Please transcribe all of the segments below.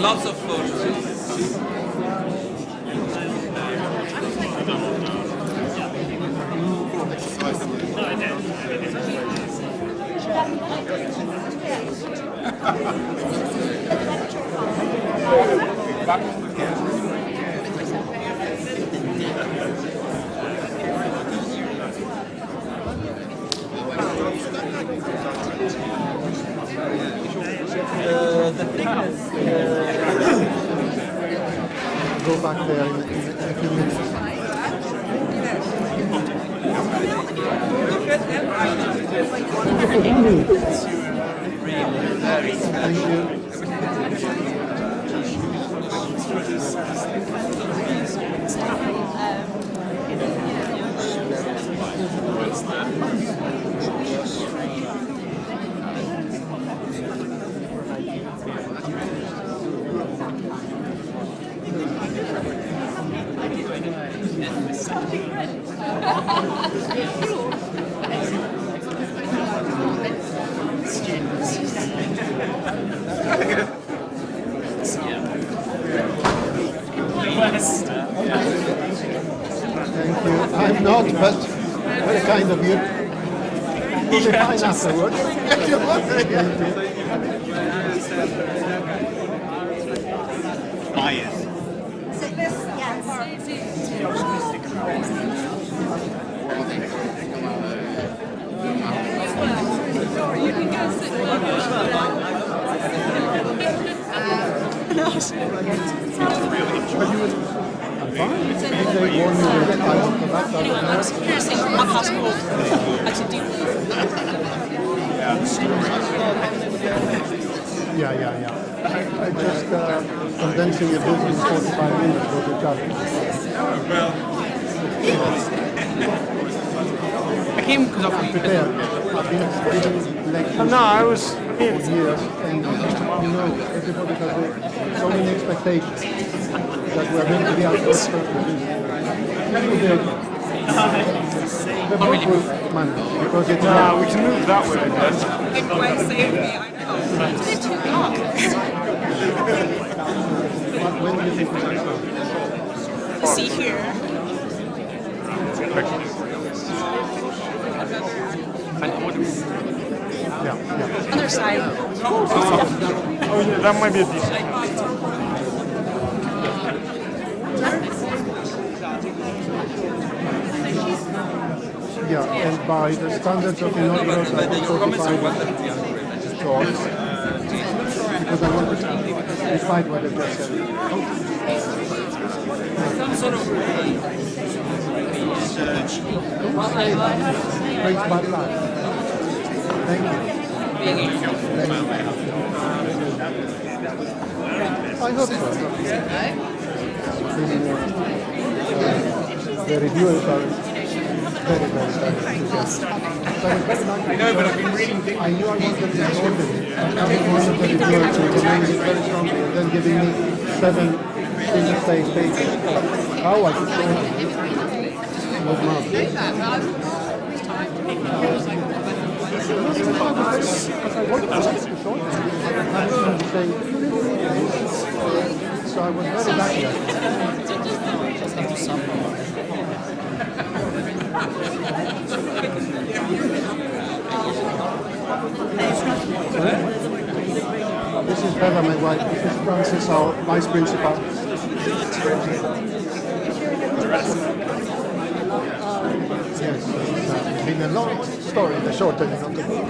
lots of photos. The thing is, Go back there in a few minutes. Thank you. Thank you. I'm not, but very kind of you. We'll be fine afterwards. Thank you. You can go sit I'm fine. If they warn me that I will come back, I will I was experiencing my passport. I should do Yeah. I just condensing a book in 45 minutes for the job. I came because of Prepared. I've been giving lectures No, I was. for years, and everybody has so many expectations that we're going to be our first producer. The book will manage because it's We can move that way. Anyway, save me, I know. They're too hard. when do you think we can start? See here. Yeah. Other side. Oh yeah, that might be a decent. Yeah, and by the standards of Inaugural, I think 45 is short, because I want to decide what I just said. Brings bad luck. Thank you. I hope so. The reviewers are very enthusiastic. So I know, but I've been reading things. I knew I wanted to record it. Having one of the reviewers recommending it very strongly and then giving me 7 single-page pages. How I could show it was marvelous. So I was very lucky. This is Bella, my wife. This is Francis, our vice principal. Yes, it's been a long story, the shortening of the book.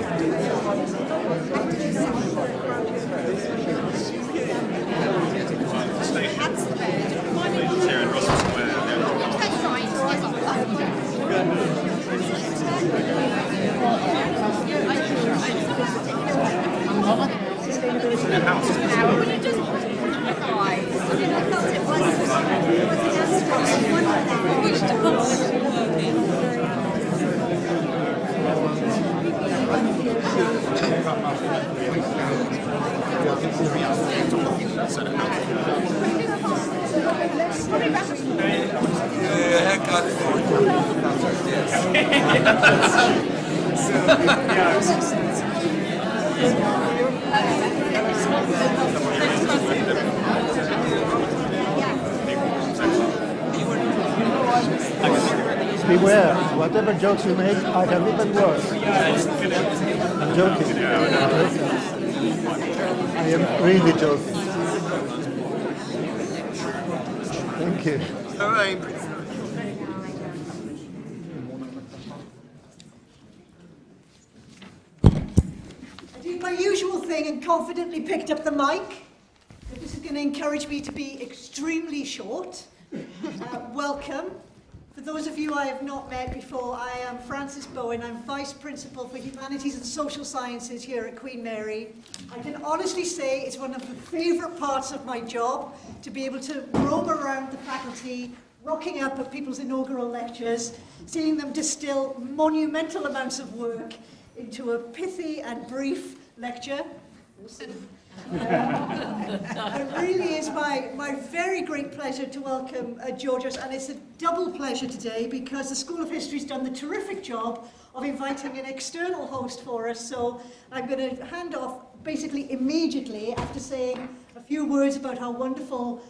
swear, whatever jokes you make, I have even worse. I'm joking. I am really joking. Thank you. All right. I did my usual thing and confidently picked up the mic. But this is going to encourage me to be extremely short. Welcome. For those of you I have not met before, I am Frances Bowen. I'm Vice Principal for Humanities and Social Sciences here at Queen Mary. I can honestly say it's one of the favourite parts of my job to be able to roam around the faculty, rocking up at people's inaugural lectures, seeing them distill monumental amounts of work into a pithy and brief lecture. It really is my very great pleasure to welcome Georgios, and it's a double pleasure today because the School of History has done the terrific job of inviting an external host for us, so I'm going to hand off basically immediately after saying a few words about how wonderful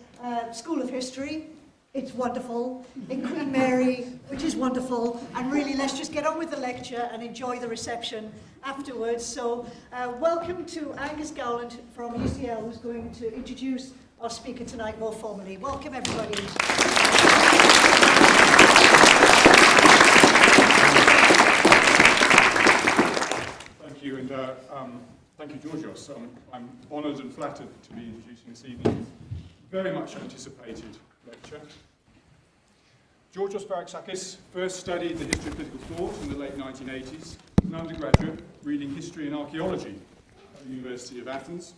School of History, it's wonderful, in Queen Mary, which is wonderful, and really let's just get on with the lecture and enjoy the reception afterwards. So welcome to Angus Gowland from UCL, who's going to introduce our speaker tonight more formally. Welcome everybody. Thank you, and thank you, Georgios. I'm honoured and flattered to be introducing this evening's very much anticipated lecture. Georgios Varouxakis first studied the history of political thought in the late 1980s as an undergraduate reading history and archaeology at the University of Athens,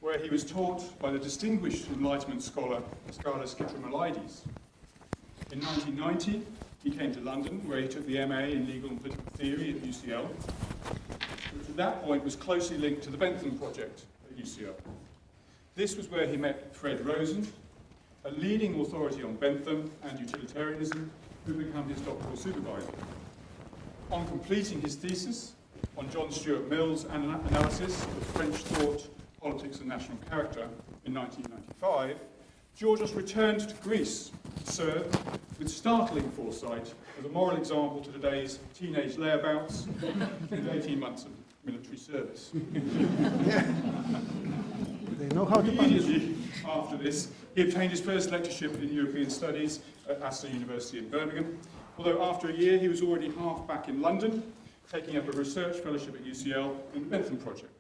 where he was taught by the distinguished Enlightenment scholar Scarlas Kitramalides. In 1990, he came to London, where he took the MA in Legal and Political Theory at UCL, which at that point was closely linked to the Bentham Project at UCL. This was where he met Fred Rosen, a leading authority on Bentham and utilitarianism, who became his doctoral supervisor. On completing his thesis on John Stuart Mill's analysis of French thought, politics and national character in 1995, Georgios returned to Greece to serve with startling foresight as a moral example to today's teenage layabouts with 18 months of military service. They know how to punish. Immediately after this, he obtained his first lectureship in European Studies at Aston University in Birmingham, although after a year he was already half back in London, taking up a research fellowship at UCL in the Bentham Project.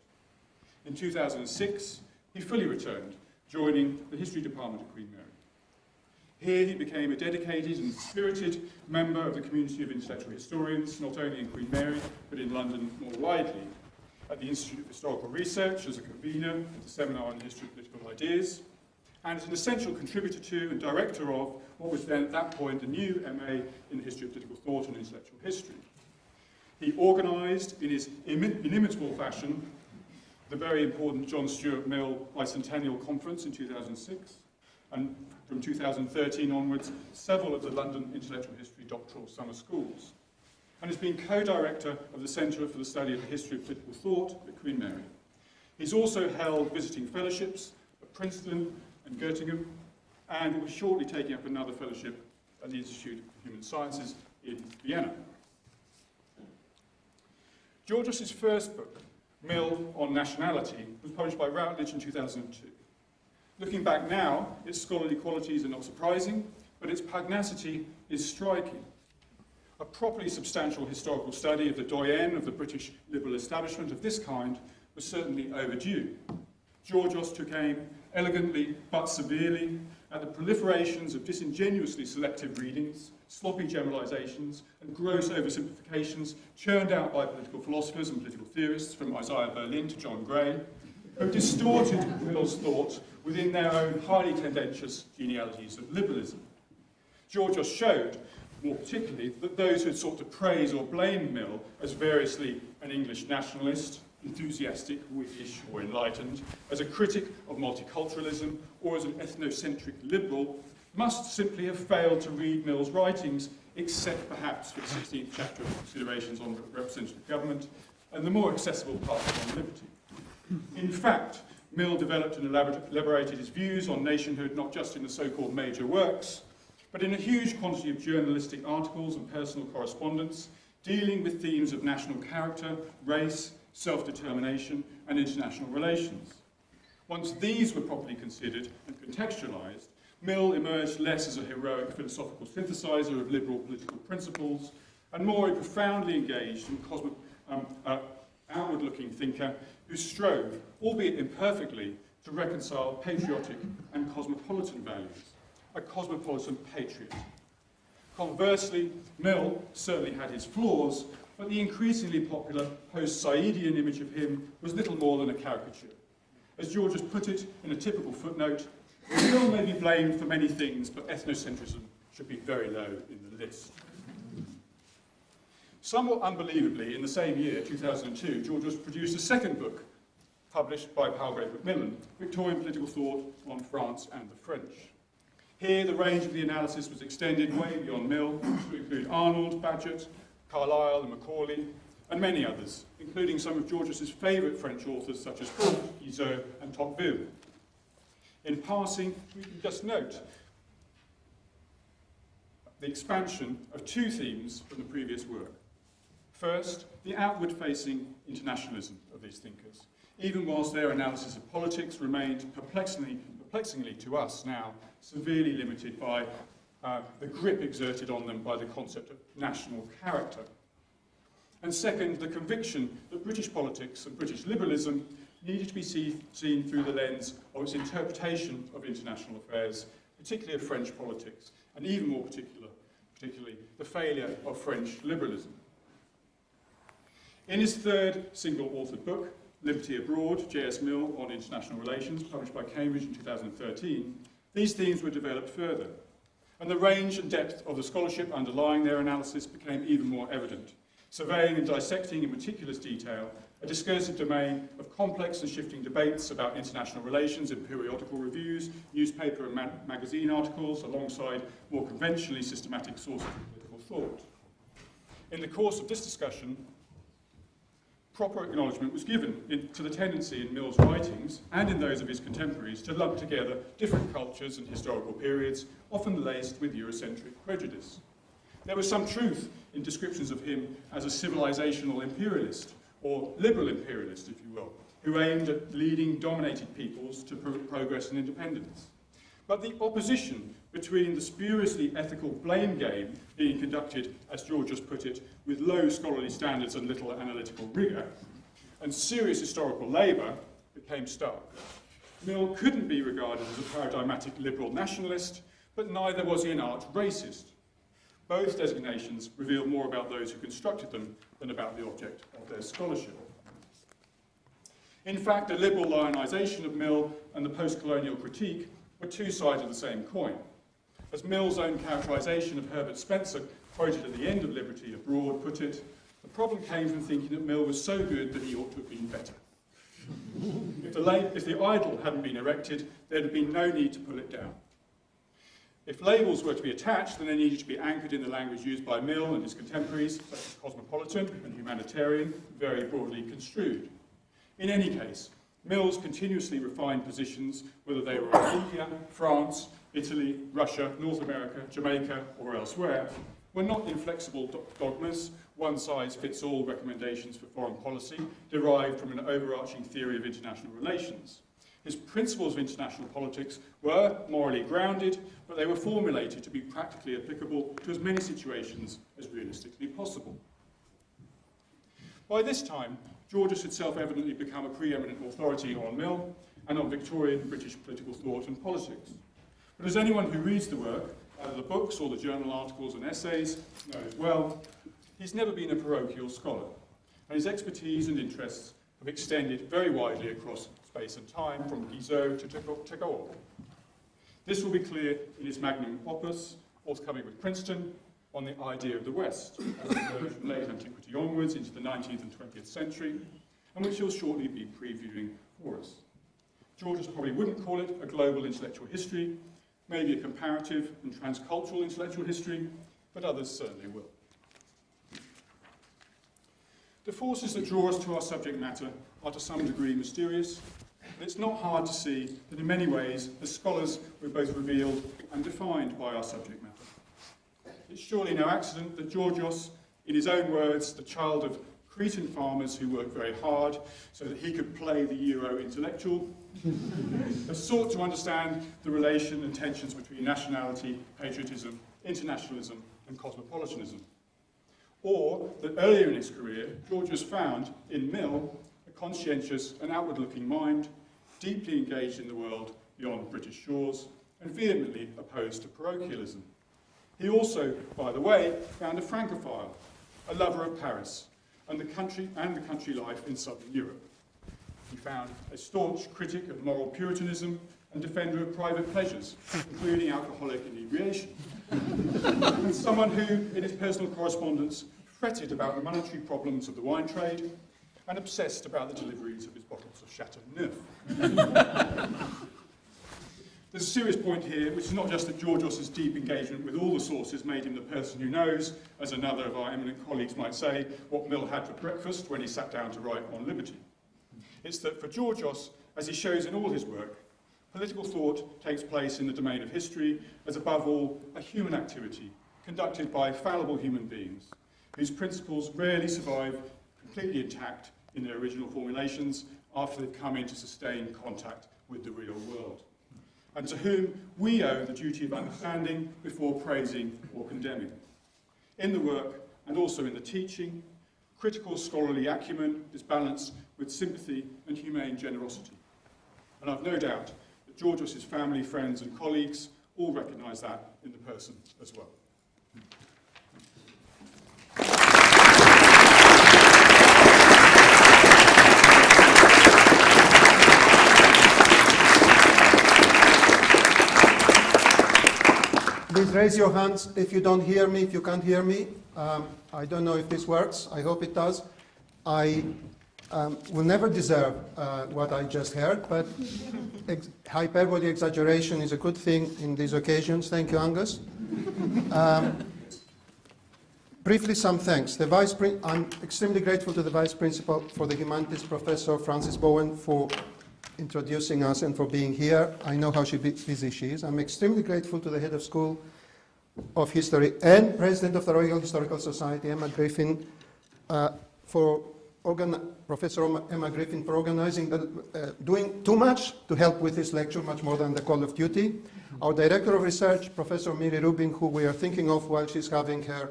In 2006, he fully returned, joining the History Department at Queen Mary. Here he became a dedicated and spirited member of the community of intellectual historians, not only in Queen Mary, but in London more widely. At the Institute of Historical Research as a convener of the Seminar on the History of Political Ideas, and as an essential contributor to and director of what was then at that point the new MA in the History of Political Thought and Intellectual History. He organised in his inimitable fashion the very important John Stuart Mill Bicentennial Conference in 2006, and from 2013 onwards, several of the London Intellectual History Doctoral Summer Schools, and has been co-director of the Centre for the Study of the History of Political Thought at Queen Mary. He's also held visiting fellowships at Princeton and Göttingen, and will be shortly taking up another fellowship at the Institute of Human Sciences in Vienna. Georgios' first book, Mill on Nationality, was published by Routledge in 2002. Looking back now, its scholarly qualities are not surprising, but its pugnacity is striking. A properly substantial historical study of the doyen of the British liberal establishment of this kind was certainly overdue. Georgios took aim, elegantly but severely, at the proliferations of disingenuously selective readings, sloppy generalisations, and gross oversimplifications churned out by political philosophers and political theorists from Isaiah Berlin to John Gray, who distorted Mill's thought within their own highly tendentious genealogies of liberalism. Georgios showed, more particularly, that those who had sought to praise or blame Mill as variously an English nationalist, enthusiastic, Whiggish, or enlightened, as a critic of multiculturalism, or as an ethnocentric liberal, must simply have failed to read Mill's writings, except perhaps for the 16th chapter of Considerations on Representative Government, and the more accessible part on liberty. In fact, Mill developed and elaborated his views on nationhood not just in the so-called major works, but in a huge quantity of journalistic articles and personal correspondence dealing with themes of national character, race, self-determination, and international relations. Once these were properly considered and contextualised, Mill emerged less as a heroic philosophical synthesizer of liberal political principles and more a profoundly engaged and outward-looking thinker who strove, albeit imperfectly, to reconcile patriotic and cosmopolitan values, a cosmopolitan patriot. Conversely, Mill certainly had his flaws, but the increasingly popular post-Saïdian image of him was little more than a caricature. As Georgios put it in a typical footnote, Mill may be blamed for many things, but ethnocentrism should be very low in the list. Somewhat unbelievably, in the same year, 2002, Georgios produced a second book, published by Palgrave Macmillan, Victorian Political Thought on France and the French. Here, the range of the analysis was extended way beyond Mill to include Arnold, Bagehot, Carlyle and Macaulay, and many others, including some of Georgios's favourite French authors such as Guizot and Tocqueville. In passing, we can just note the expansion of two themes from the previous work. First, the outward-facing internationalism of these thinkers, even whilst their analysis of politics remained perplexingly to us now severely limited by the grip exerted on them by the concept of national character. And second, the conviction that British politics and British liberalism needed to be seen through the lens of its interpretation of international affairs, particularly of French politics, and even more particularly the failure of French liberalism. In his third single-authored book, Liberty Abroad, J.S. Mill on International Relations, published by Cambridge in 2013, these themes were developed further, and the range and depth of the scholarship underlying their analysis became even more evident, surveying and dissecting in meticulous detail a discursive domain of complex and shifting debates about international relations in periodical reviews, newspaper and magazine articles, alongside more conventionally systematic sources of political thought. In the course of this discussion, proper acknowledgement was given to the tendency in Mill's writings and in those of his contemporaries to lump together different cultures and historical periods, often laced with Eurocentric prejudice. There was some truth in descriptions of him as a civilizational imperialist, or liberal imperialist, if you will, who aimed at leading dominated peoples to progress and independence. But the opposition between the spuriously ethical blame game being conducted, as Georgios put it, with low scholarly standards and little analytical rigour, and serious historical labour became stark. Mill couldn't be regarded as a paradigmatic liberal nationalist, but neither was he an arch racist. Both designations reveal more about those who constructed them than about the object of their scholarship. In fact, the liberal lionisation of Mill and the post-colonial critique were two sides of the same coin. As Mill's own characterisation of Herbert Spencer, quoted at the end of Liberty Abroad, put it, the problem came from thinking that Mill was so good that he ought to have been better. If the idol hadn't been erected, there'd have been no need to pull it down. If labels were to be attached, then they needed to be anchored in the language used by Mill and his contemporaries, such as cosmopolitan and humanitarian, very broadly construed. In any case, Mill's continuously refined positions, whether they were on India, France, Italy, Russia, North America, Jamaica, or elsewhere, were not inflexible dogmas, one-size-fits-all recommendations for foreign policy derived from an overarching theory of international relations. His principles of international politics were morally grounded, but they were formulated to be practically applicable to as many situations as realistically possible. By this time, Georgios had self-evidently become a preeminent authority on Mill and on Victorian British political thought and politics. But as anyone who reads the work, either the books or the journal articles and essays, knows well, he's never been a parochial scholar, and his expertise and interests have extended very widely across space and time, from Guizot to Tocqueville. This will be clear in his magnum opus, forthcoming with Princeton, on the idea of the West, as it emerged from late antiquity onwards into the 19th and 20th century, and which he'll shortly be previewing for us. Georgios probably wouldn't call it a global intellectual history, maybe a comparative and transcultural intellectual history, but others certainly will. The forces that draw us to our subject matter are to some degree mysterious, but it's not hard to see that in many ways, as scholars, we're both revealed and defined by our subject matter. It's surely no accident that Georgios, in his own words, the child of Cretan farmers who worked very hard so that he could play the Euro intellectual, has sought to understand the relation and tensions between nationality, patriotism, internationalism, and cosmopolitanism. Or that earlier in his career, Georgios found in Mill a conscientious and outward-looking mind, deeply engaged in the world beyond British shores, and vehemently opposed to parochialism. He also, by the way, found a Francophile, a lover of Paris, and the country life in southern Europe. He found a staunch critic of moral puritanism and defender of private pleasures, including alcoholic inebriation. And someone who, in his personal correspondence, fretted about the monetary problems of the wine trade and obsessed about the deliveries of his bottles of Chateau Neuf. There's a serious point here, which is not just that Georgios' deep engagement with all the sources made him the person who knows, as another of our eminent colleagues might say, what Mill had for breakfast when he sat down to write on liberty. It's that for Georgios, as he shows in all his work, political thought takes place in the domain of history as, above all, a human activity conducted by fallible human beings, whose principles rarely survive completely intact in their original formulations after they've come into sustained contact with the real world, and to whom we owe the duty of understanding before praising or condemning. In the work, and also in the teaching, critical scholarly acumen is balanced with sympathy and humane generosity. And I've no doubt that Georgios' family, friends and colleagues all recognise that in the person as well. Please raise your hands if you don't hear me, if you can't hear me. I don't know if this works. I hope it does. I will never deserve what I just heard, but hyperbole, exaggeration is a good thing in these occasions. Thank you, Angus. Briefly, some thanks. I'm extremely grateful to the Vice Principal for the Humanities Professor, Frances Bowen, for introducing us and for being here. I know how busy she is. I'm extremely grateful to the Head of School of History and President of the Royal Historical Society, Emma Griffin, Professor Emma Griffin, for organizing, doing too much to help with this lecture, much more than the call of duty. Our Director of Research, Professor Miri Rubin, who we are thinking of while she's having her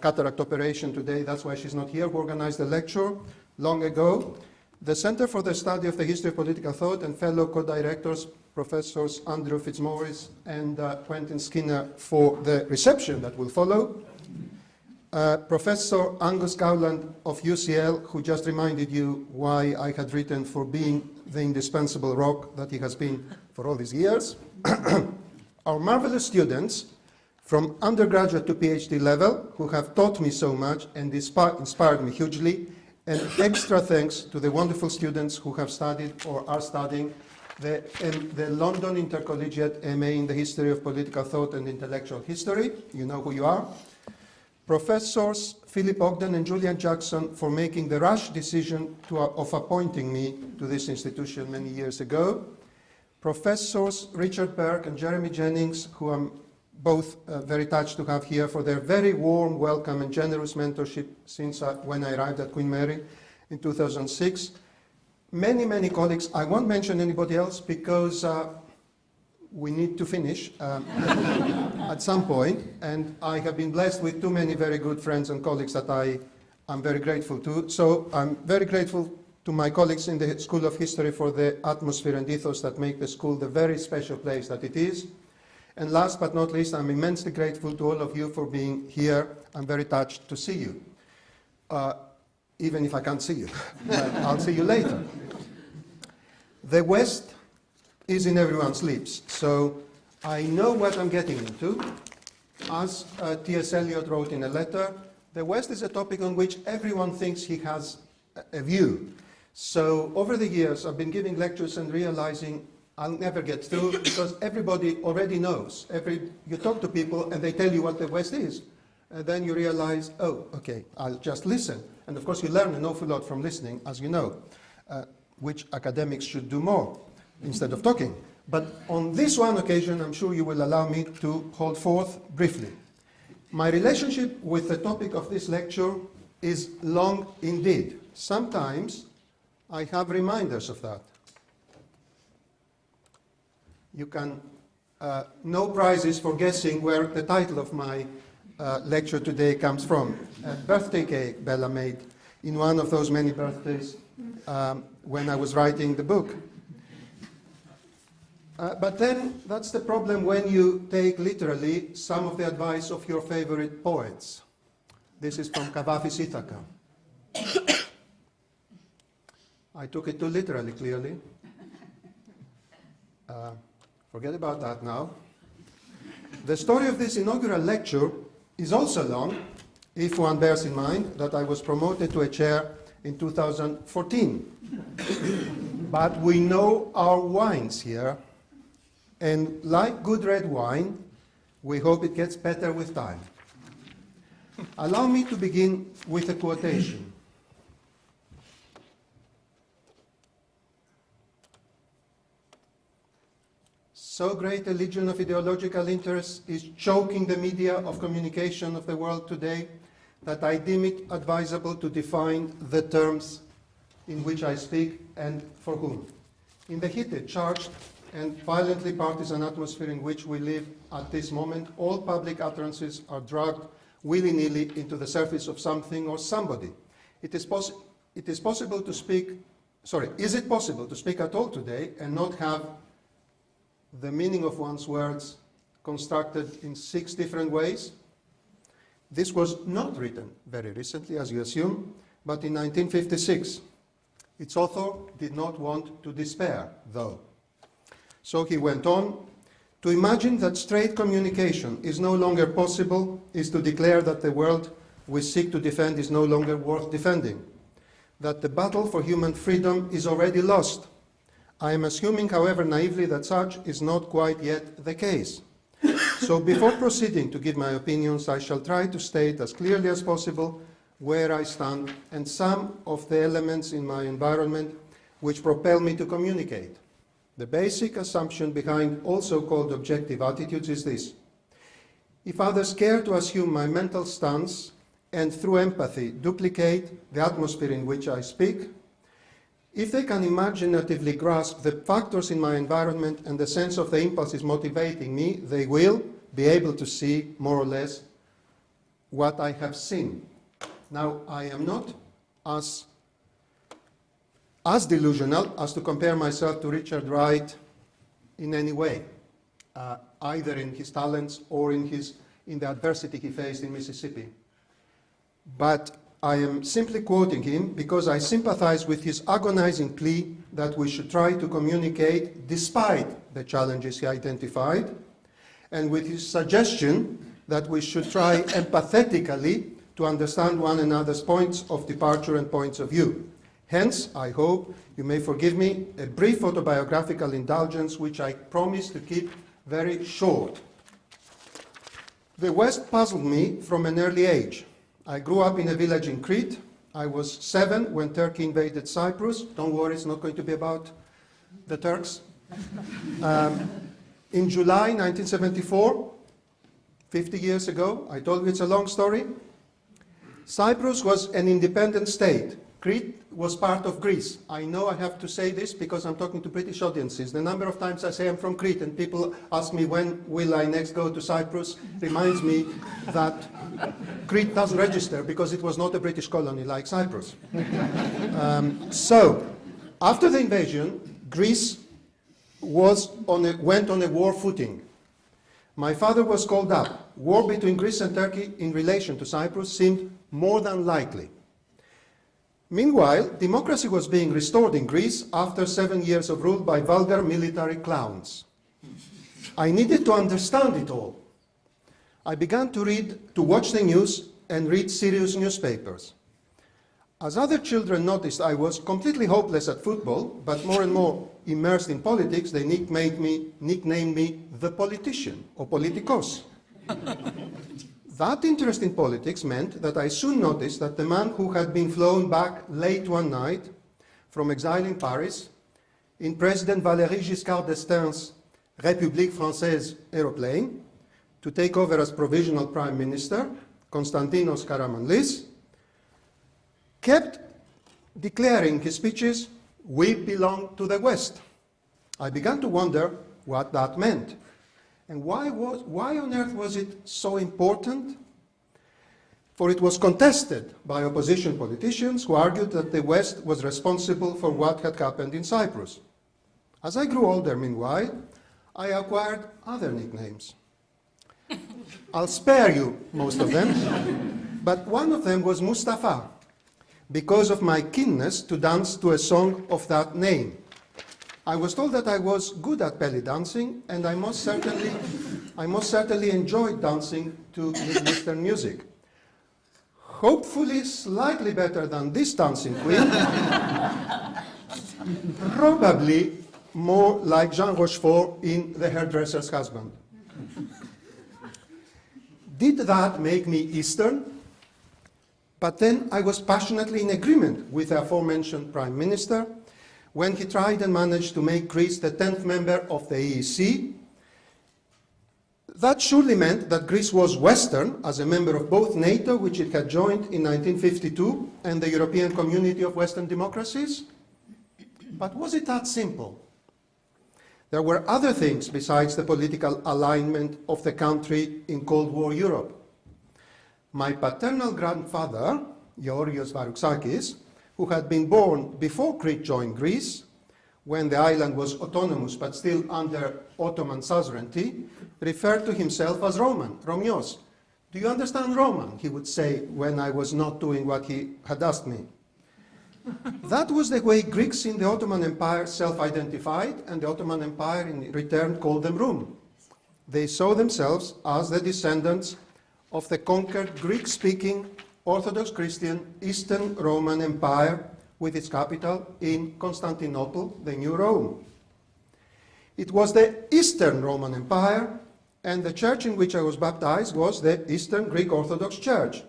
cataract operation today. That's why she's not here, who organized the lecture long ago. The Center for the Study of the History of Political Thought and fellow co-directors, Professors Andrew Fitzmaurice and Quentin Skinner, for the reception that will follow. Professor Angus Gowland of UCL, who just reminded you why I had written for being the indispensable rock that he has been for all these years. Our marvelous students from undergraduate to PhD level, who have taught me so much and inspired me hugely. And extra thanks to the wonderful students who have studied or are studying the London Intercollegiate MA in the History of Political Thought and Intellectual History. You know who you are. Professors Philip Ogden and Julian Jackson for making the rash decision of appointing me to this institution many years ago. Professors Richard Burke and Jeremy Jennings, who I'm both very touched to have here, for their very warm welcome and generous mentorship since when I arrived at Queen Mary in 2006. Many, many colleagues. I won't mention anybody else because we need to finish at some point, and I have been blessed with too many very good friends and colleagues that I'm very grateful to. So I'm very grateful to my colleagues in the School of History for the atmosphere and ethos that make the school the very special place that it is. And last but not least, I'm immensely grateful to all of you for being here. I'm very touched to see you, even if I can't see you. I'll see you later. The West is in everyone's lips, so I know what I'm getting into. As T.S. Eliot wrote in a letter, the West is a topic on which everyone thinks he has a view. So over the years, I've been giving lectures and realizing I'll never get through because everybody already knows. You talk to people and they tell you what the West is. And then you realize, oh, okay, I'll just listen. And of course you learn an awful lot from listening, as you know, which academics should do more instead of talking. But on this one occasion, I'm sure you will allow me to hold forth briefly. My relationship with the topic of this lecture is long indeed. Sometimes I have reminders of that. You can, no prizes for guessing where the title of my lecture today comes from. A birthday cake Bella made in one of those many birthdays when I was writing the book. But then that's the problem when you take literally some of the advice of your favorite poets. This is from Cavafis Ithaca. I took it too literally, clearly. Forget about that now. The story of this inaugural lecture is also long, if one bears in mind that I was promoted to a chair in 2014. But we know our wines here, and like good red wine, we hope it gets better with time. Allow me to begin with a quotation. So great a legion of ideological interests is choking the media of communication of the world today that I deem it advisable to define the terms in which I speak and for whom. In the heated, charged, and violently partisan atmosphere in which we live at this moment, all public utterances are dragged willy-nilly into the surface of something or somebody. Is it possible to speak at all today and not have the meaning of one's words constructed in 6 different ways? This was not written very recently, as you assume, but in 1956. Its author did not want to despair, though. So he went on, to imagine that straight communication is no longer possible is to declare that the world we seek to defend is no longer worth defending, that the battle for human freedom is already lost. I am assuming, however, naively that such is not quite yet the case. So before proceeding to give my opinions, I shall try to state as clearly as possible where I stand and some of the elements in my environment which propel me to communicate. The basic assumption behind all so-called objective attitudes is this. If others care to assume my mental stance and through empathy duplicate the atmosphere in which I speak, if they can imaginatively grasp the factors in my environment and the sense of the impulses motivating me, they will be able to see more or less what I have seen. Now, I am not as delusional as to compare myself to Richard Wright in any way, either in his talents or in the adversity he faced in Mississippi. But I am simply quoting him because I sympathize with his agonizing plea that we should try to communicate despite the challenges he identified, and with his suggestion that we should try empathetically to understand one another's points of departure and points of view. Hence, I hope you may forgive me a brief autobiographical indulgence which I promise to keep very short. The West puzzled me from an early age. I grew up in a village in Crete. I was 7 when Turkey invaded Cyprus. Don't worry, it's not going to be about the Turks. In July 1974, 50 years ago, I told you it's a long story, Cyprus was an independent state. Crete was part of Greece. I know I have to say this because I'm talking to British audiences. The number of times I say I'm from Crete and people ask me when will I next go to Cyprus reminds me that Crete doesn't register because it was not a British colony like Cyprus. So, after the invasion, Greece went on a war footing. My father was called up. War between Greece and Turkey in relation to Cyprus seemed more than likely. Meanwhile, democracy was being restored in Greece after 7 years of rule by vulgar military clowns. I needed to understand it all. I began to watch the news and read serious newspapers. As other children noticed, I was completely hopeless at football, but more and more immersed in politics, they nicknamed me the politician, or politikos. That interest in politics meant that I soon noticed that the man who had been flown back late one night from exile in Paris, in President Valéry Giscard d'Estaing's République Française aeroplane, to take over as provisional prime minister, Konstantinos Karamanlis, kept declaring in his speeches, "We belong to the West." I began to wonder what that meant. And why on earth was it so important? For it was contested by opposition politicians who argued that the West was responsible for what had happened in Cyprus. As I grew older, meanwhile, I acquired other nicknames. I'll spare you most of them, but one of them was Mustafa, because of my keenness to dance to a song of that name. I was told that I was good at belly dancing, and I most certainly enjoyed dancing to Middle Eastern music. Hopefully slightly better than this dancing queen, probably more like Jean Rochefort in The Hairdresser's Husband. Did that make me Eastern? But then I was passionately in agreement with the aforementioned Prime Minister when he tried and managed to make Greece the 10th member of the EEC. That surely meant that Greece was Western as a member of both NATO, which it had joined in 1952, and the European Community of Western Democracies. But was it that simple? There were other things besides the political alignment of the country in Cold War Europe. My paternal grandfather, Georgios Varouxakis, who had been born before Crete joined Greece, when the island was autonomous but still under Ottoman suzerainty, referred to himself as Roman, Romios. "Do you understand Roman?" he would say when I was not doing what he had asked me. That was the way Greeks in the Ottoman Empire self-identified, and the Ottoman Empire in return called them Rum. They saw themselves as the descendants of the conquered Greek-speaking Orthodox Christian Eastern Roman Empire with its capital in Constantinople, the New Rome. It was the Eastern Roman Empire, and the church in which I was baptized was the Eastern Greek Orthodox Church.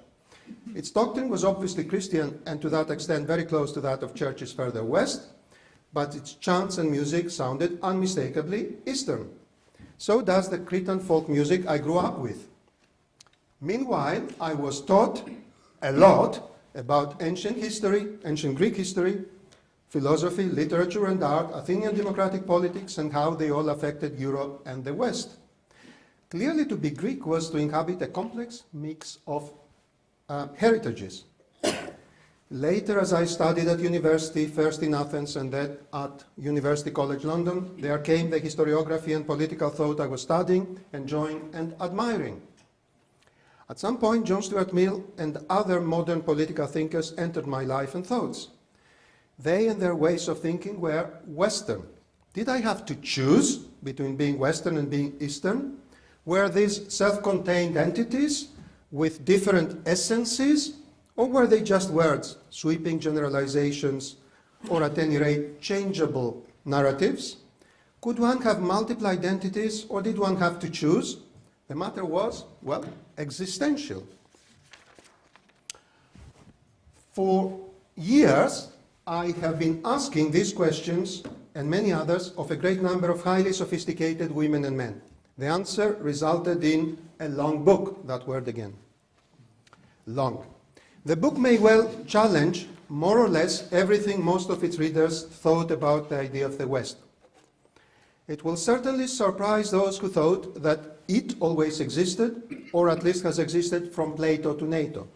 Its doctrine was obviously Christian and to that extent very close to that of churches further west, but its chants and music sounded unmistakably Eastern. So does the Cretan folk music I grew up with. Meanwhile, I was taught a lot about ancient history, ancient Greek history, philosophy, literature and art, Athenian democratic politics, and how they all affected Europe and the West. Clearly, to be Greek was to inhabit a complex mix of heritages. Later, as I studied at university, first in Athens and then at University College London, there came the historiography and political thought I was studying, enjoying and admiring. At some point, John Stuart Mill and other modern political thinkers entered my life and thoughts. They and their ways of thinking were Western. Did I have to choose between being Western and being Eastern? Were these self-contained entities with different essences, or were they just words, sweeping generalizations, or at any rate, changeable narratives? Could one have multiple identities, or did one have to choose? The matter was, well, existential. For years, I have been asking these questions and many others of a great number of highly sophisticated women and men. The answer resulted in a long book, that word again. Long. The book may well challenge more or less everything most of its readers thought about the idea of the West. It will certainly surprise those who thought that it always existed, or at least has existed from Plato to NATO.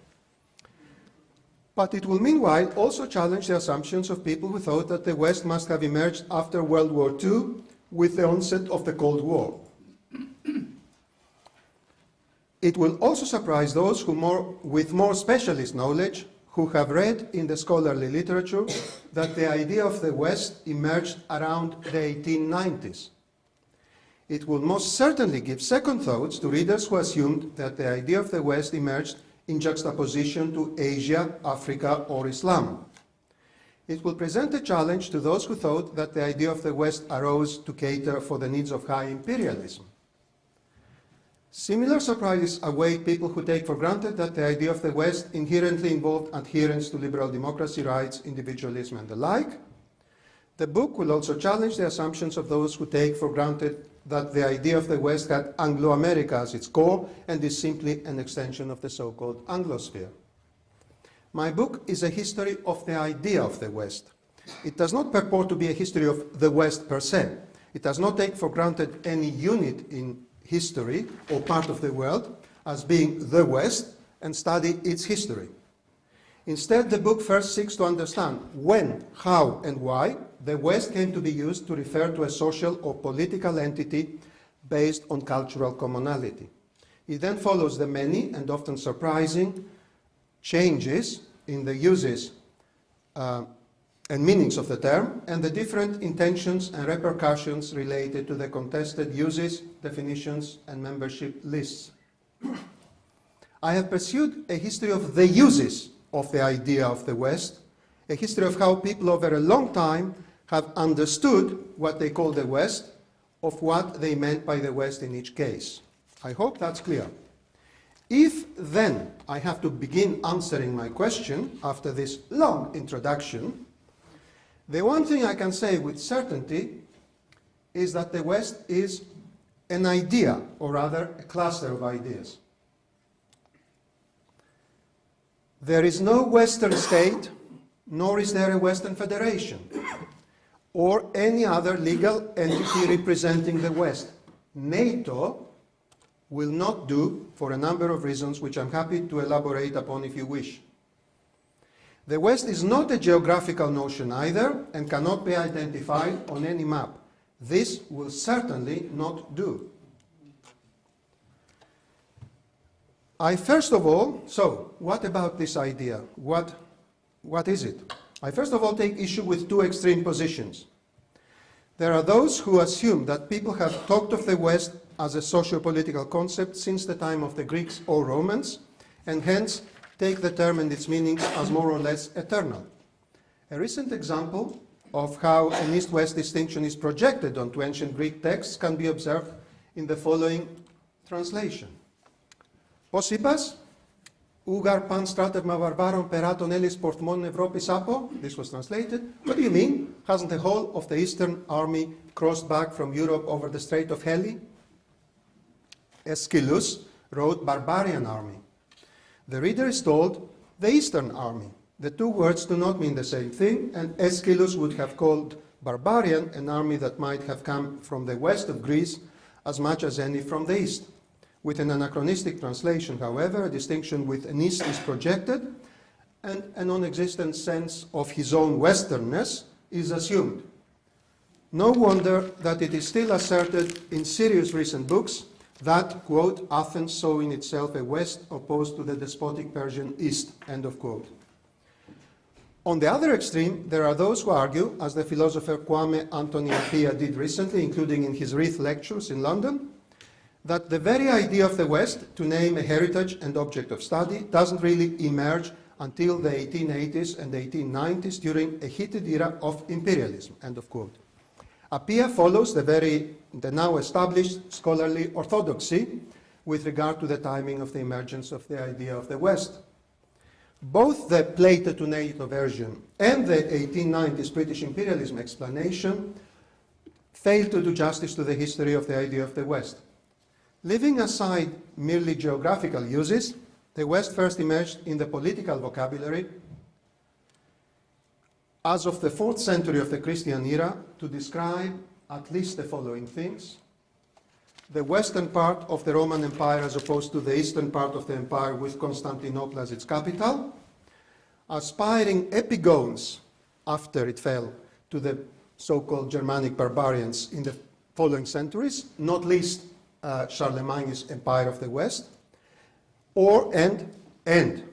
But it will meanwhile also challenge the assumptions of people who thought that the West must have emerged after World War II with the onset of the Cold War. It will also surprise those with more specialist knowledge who have read in the scholarly literature that the idea of the West emerged around the 1890s. It will most certainly give second thoughts to readers who assumed that the idea of the West emerged in juxtaposition to Asia, Africa, or Islam. It will present a challenge to those who thought that the idea of the West arose to cater for the needs of high imperialism. Similar surprises await people who take for granted that the idea of the West inherently involved adherence to liberal democracy, rights, individualism, and the like. The book will also challenge the assumptions of those who take for granted that the idea of the West had Anglo-America as its core and is simply an extension of the so-called Anglosphere. My book is a history of the idea of the West. It does not purport to be a history of the West per se. It does not take for granted any unit in history or part of the world as being the West and study its history. Instead, the book first seeks to understand when, how, and why the West came to be used to refer to a social or political entity based on cultural commonality. It then follows the many and often surprising changes in the uses and meanings of the term and the different intentions and repercussions related to the contested uses, definitions, and membership lists. I have pursued a history of the uses of the idea of the West, a history of how people over a long time have understood what they call the West, of what they meant by the West in each case. I hope that's clear. If then I have to begin answering my question after this long introduction, the one thing I can say with certainty is that the West is an idea, or rather a cluster of ideas. There is no Western state, nor is there a Western Federation, or any other legal entity representing the West. NATO will not do for a number of reasons which I'm happy to elaborate upon if you wish. The West is not a geographical notion either and cannot be identified on any map. This will certainly not do. So what about this idea? What is it? I first of all take issue with two extreme positions. There are those who assume that people have talked of the West as a socio-political concept since the time of the Greeks or Romans, and hence take the term and its meanings as more or less eternal. A recent example of how an East-West distinction is projected onto ancient Greek texts can be observed in the following translation. Πώς είπας, Ούγαρ παν στράτευμα βαρβάρων περά τον Έλλης πορθμών Ευρώπης από. This was translated. What do you mean? Hasn't the whole of the Eastern army crossed back from Europe over the Strait of Heli? Aeschylus wrote barbarian army. The reader is told the Eastern army. The two words do not mean the same thing, and Aeschylus would have called barbarian an army that might have come from the west of Greece as much as any from the east. With an anachronistic translation, however, a distinction with an east is projected, and a non-existent sense of his own westernness is assumed. No wonder that it is still asserted in serious recent books that, quote, Athens saw in itself a West opposed to the despotic Persian East, end of quote. On the other extreme, there are those who argue, as the philosopher Kwame Anthony Appiah did recently, including in his Reith lectures in London, that the very idea of the West, to name a heritage and object of study, doesn't really emerge until the 1880s and 1890s during a heated era of imperialism, end of quote. Appiah follows the now established scholarly orthodoxy with regard to the timing of the emergence of the idea of the West. Both the Plato to NATO version and the 1890s British imperialism explanation fail to do justice to the history of the idea of the West. Leaving aside merely geographical uses, the West first emerged in the political vocabulary as of the 4th century of the Christian era to describe at least the following things. The western part of the Roman Empire as opposed to the eastern part of the empire with Constantinople as its capital, aspiring epigones after it fell to the so-called Germanic barbarians in the following centuries, not least Charlemagne's Empire of the West, the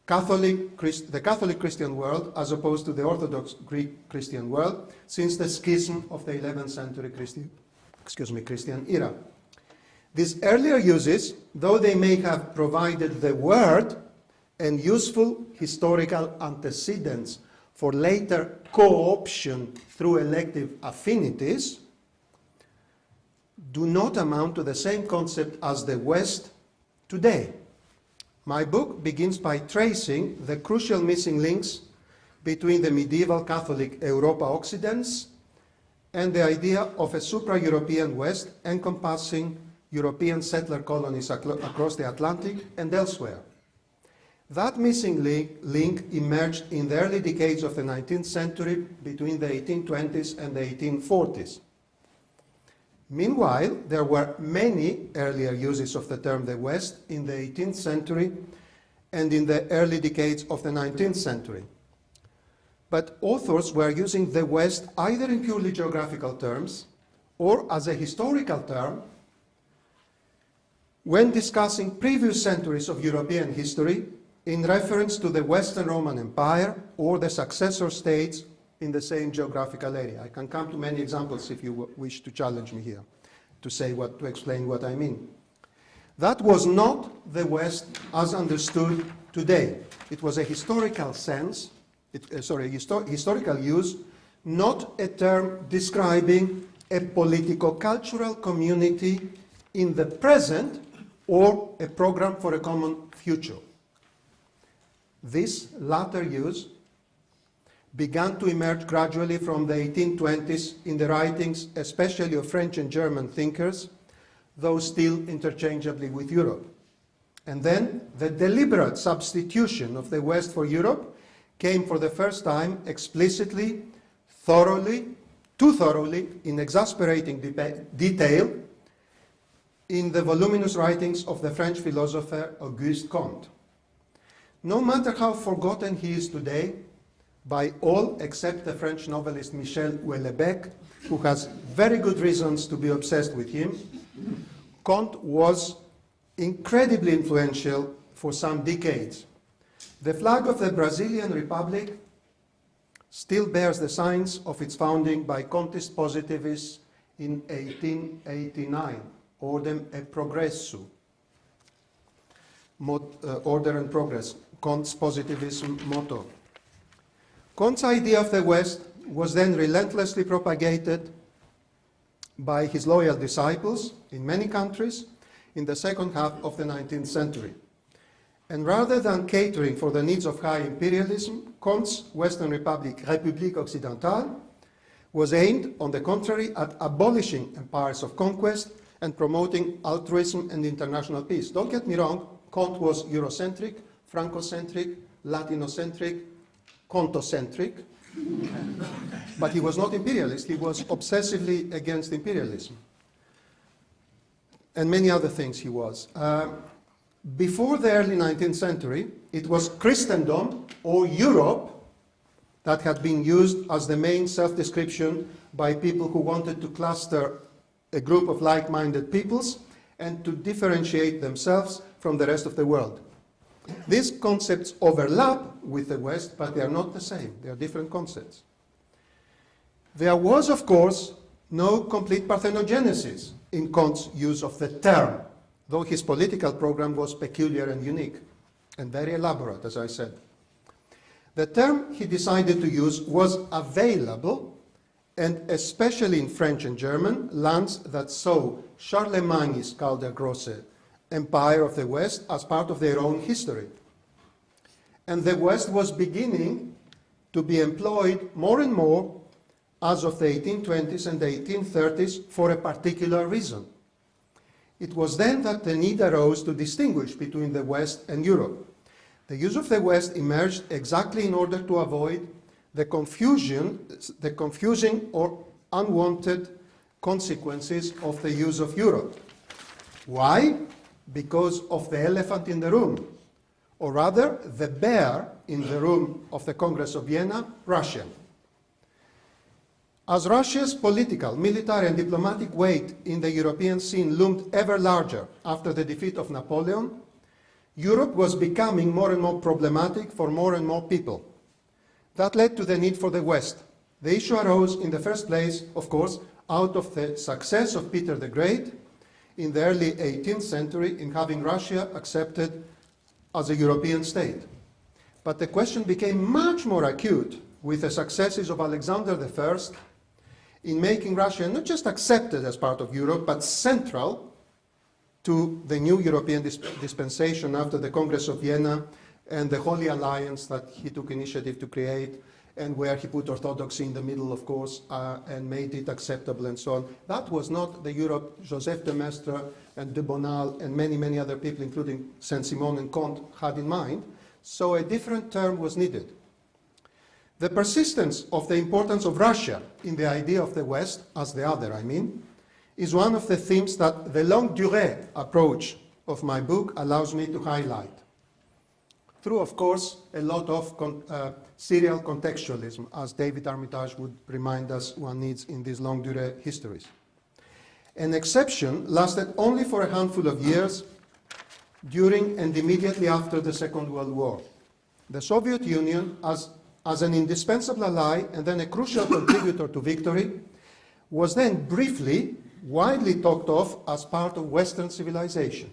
Catholic Christian world as opposed to the Orthodox Greek Christian world since the schism of the 11th century Christian era. These earlier uses, though they may have provided the word and useful historical antecedents for later co-option through elective affinities, do not amount to the same concept as the West today. My book begins by tracing the crucial missing links between the medieval Catholic Europa Occidens and the idea of a supra-European West encompassing European settler colonies across the Atlantic and elsewhere. That missing link emerged in the early decades of the 19th century between the 1820s and the 1840s. Meanwhile, there were many earlier uses of the term the West in the 18th century and in the early decades of the 19th century. But authors were using the West either in purely geographical terms or as a historical term when discussing previous centuries of European history in reference to the Western Roman Empire or the successor states in the same geographical area. I can come to many examples if you wish to challenge me here to explain what I mean. That was not the West as understood today. It was a historical sense, historical use, not a term describing a politico-cultural community in the present or a program for a common future. This latter use began to emerge gradually from the 1820s in the writings, especially of French and German thinkers, though still interchangeably with Europe. And then the deliberate substitution of the West for Europe came for the first time explicitly, too thoroughly, in exasperating detail in the voluminous writings of the French philosopher Auguste Comte. No matter how forgotten he is today, by all except the French novelist Michel Houellebecq, who has very good reasons to be obsessed with him, Comte was incredibly influential for some decades. The flag of the Brazilian Republic still bears the signs of its founding by Comtist positivists in 1889, Ordem e Progresso, order and progress, Comte's positivism motto. Comte's idea of the West was then relentlessly propagated by his loyal disciples in many countries in the second half of the 19th century. And rather than catering for the needs of high imperialism, Comte's Western Republic, République Occidentale, was aimed, on the contrary, at abolishing empires of conquest and promoting altruism and international peace. Don't get me wrong, Comte was Eurocentric, Francocentric, Latinocentric, Comtocentric, but he was not imperialist. He was obsessively against imperialism. And many other things he was. Before the early 19th century, it was Christendom or Europe that had been used as the main self-description by people who wanted to cluster a group of like-minded peoples and to differentiate themselves from the rest of the world. These concepts overlap with the West, but they are not the same. They are different concepts. There was, of course, no complete parthenogenesis in Comte's use of the term, though his political program was peculiar and unique, and very elaborate, as I said. The term he decided to use was available, and especially in French and German, lands that saw Charlemagne's Calder-Grosse empire of the West as part of their own history. And the West was beginning to be employed more and more as of the 1820s and the 1830s for a particular reason. It was then that the need arose to distinguish between the West and Europe. The use of the West emerged exactly in order to avoid the confusing or unwanted consequences of the use of Europe. Why? Because of the elephant in the room, or rather the bear in the room of the Congress of Vienna, Russia. As Russia's political, military and diplomatic weight in the European scene loomed ever larger after the defeat of Napoleon, Europe was becoming more and more problematic for more and more people. That led to the need for the West. The issue arose in the first place, of course, out of the success of Peter the Great in the early 18th century in having Russia accepted as a European state. But the question became much more acute with the successes of Alexander I in making Russia not just accepted as part of Europe, but central to the new European dispensation after the Congress of Vienna and the Holy Alliance that he took initiative to create and where he put orthodoxy in the middle, of course, and made it acceptable and so on. That was not the Europe Joseph de Maistre and de Bonald and many, many other people, including Saint-Simon and Comte, had in mind. So a different term was needed. The persistence of the importance of Russia in the idea of the West, as the other, I mean, is one of the themes that the longue durée approach of my book allows me to highlight. Through, of course, a lot of serial contextualism, as David Armitage would remind us one needs in these longue durée histories. An exception lasted only for a handful of years during and immediately after the Second World War. The Soviet Union, as an indispensable ally and then a crucial contributor to victory, was then briefly, widely talked of as part of Western civilization.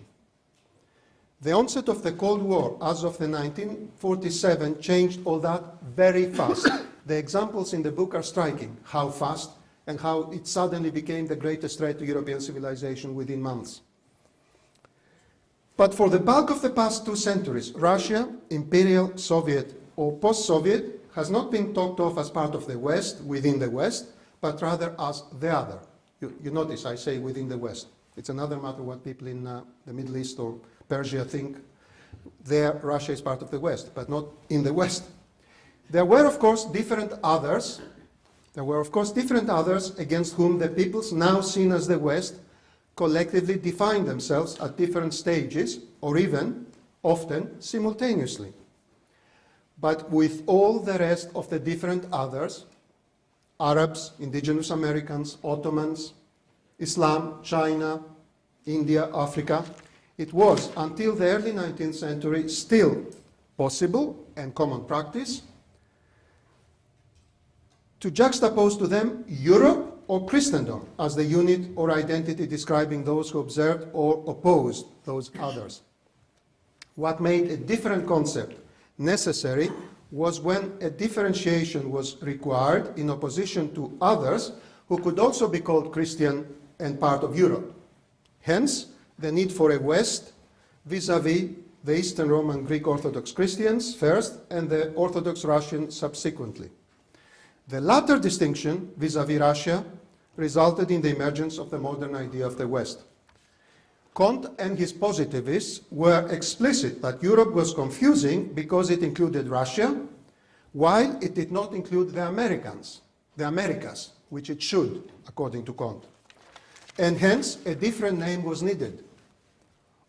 The onset of the Cold War as of the 1947 changed all that very fast. The examples in the book are striking, how fast and how it suddenly became the greatest threat to European civilization within months. But for the bulk of the past 2 centuries, Russia, Imperial, Soviet, or post-Soviet, has not been talked of as part of the West, within the West, but rather as the other. You notice I say within the West. It's another matter what people in the Middle East or Persia think. There, Russia is part of the West, but not in the West. There were, of course, different others. There were, of course, different others against whom the peoples now seen as the West collectively defined themselves at different stages, or even, often, simultaneously. But with all the rest of the different others, Arabs, indigenous Americans, Ottomans, Islam, China, India, Africa, it was, until the early 19th century, still possible and common practice to juxtapose to them Europe or Christendom as the unit or identity describing those who observed or opposed those others. What made a different concept necessary was when a differentiation was required in opposition to others who could also be called Christian and part of Europe. Hence, the need for a West vis-à-vis the Eastern Roman Greek Orthodox Christians first and the Orthodox Russian subsequently. The latter distinction vis-à-vis Russia resulted in the emergence of the modern idea of the West. Comte and his positivists were explicit that Europe was confusing because it included Russia, while it did not include the Americas, which it should, according to Comte. And hence, a different name was needed.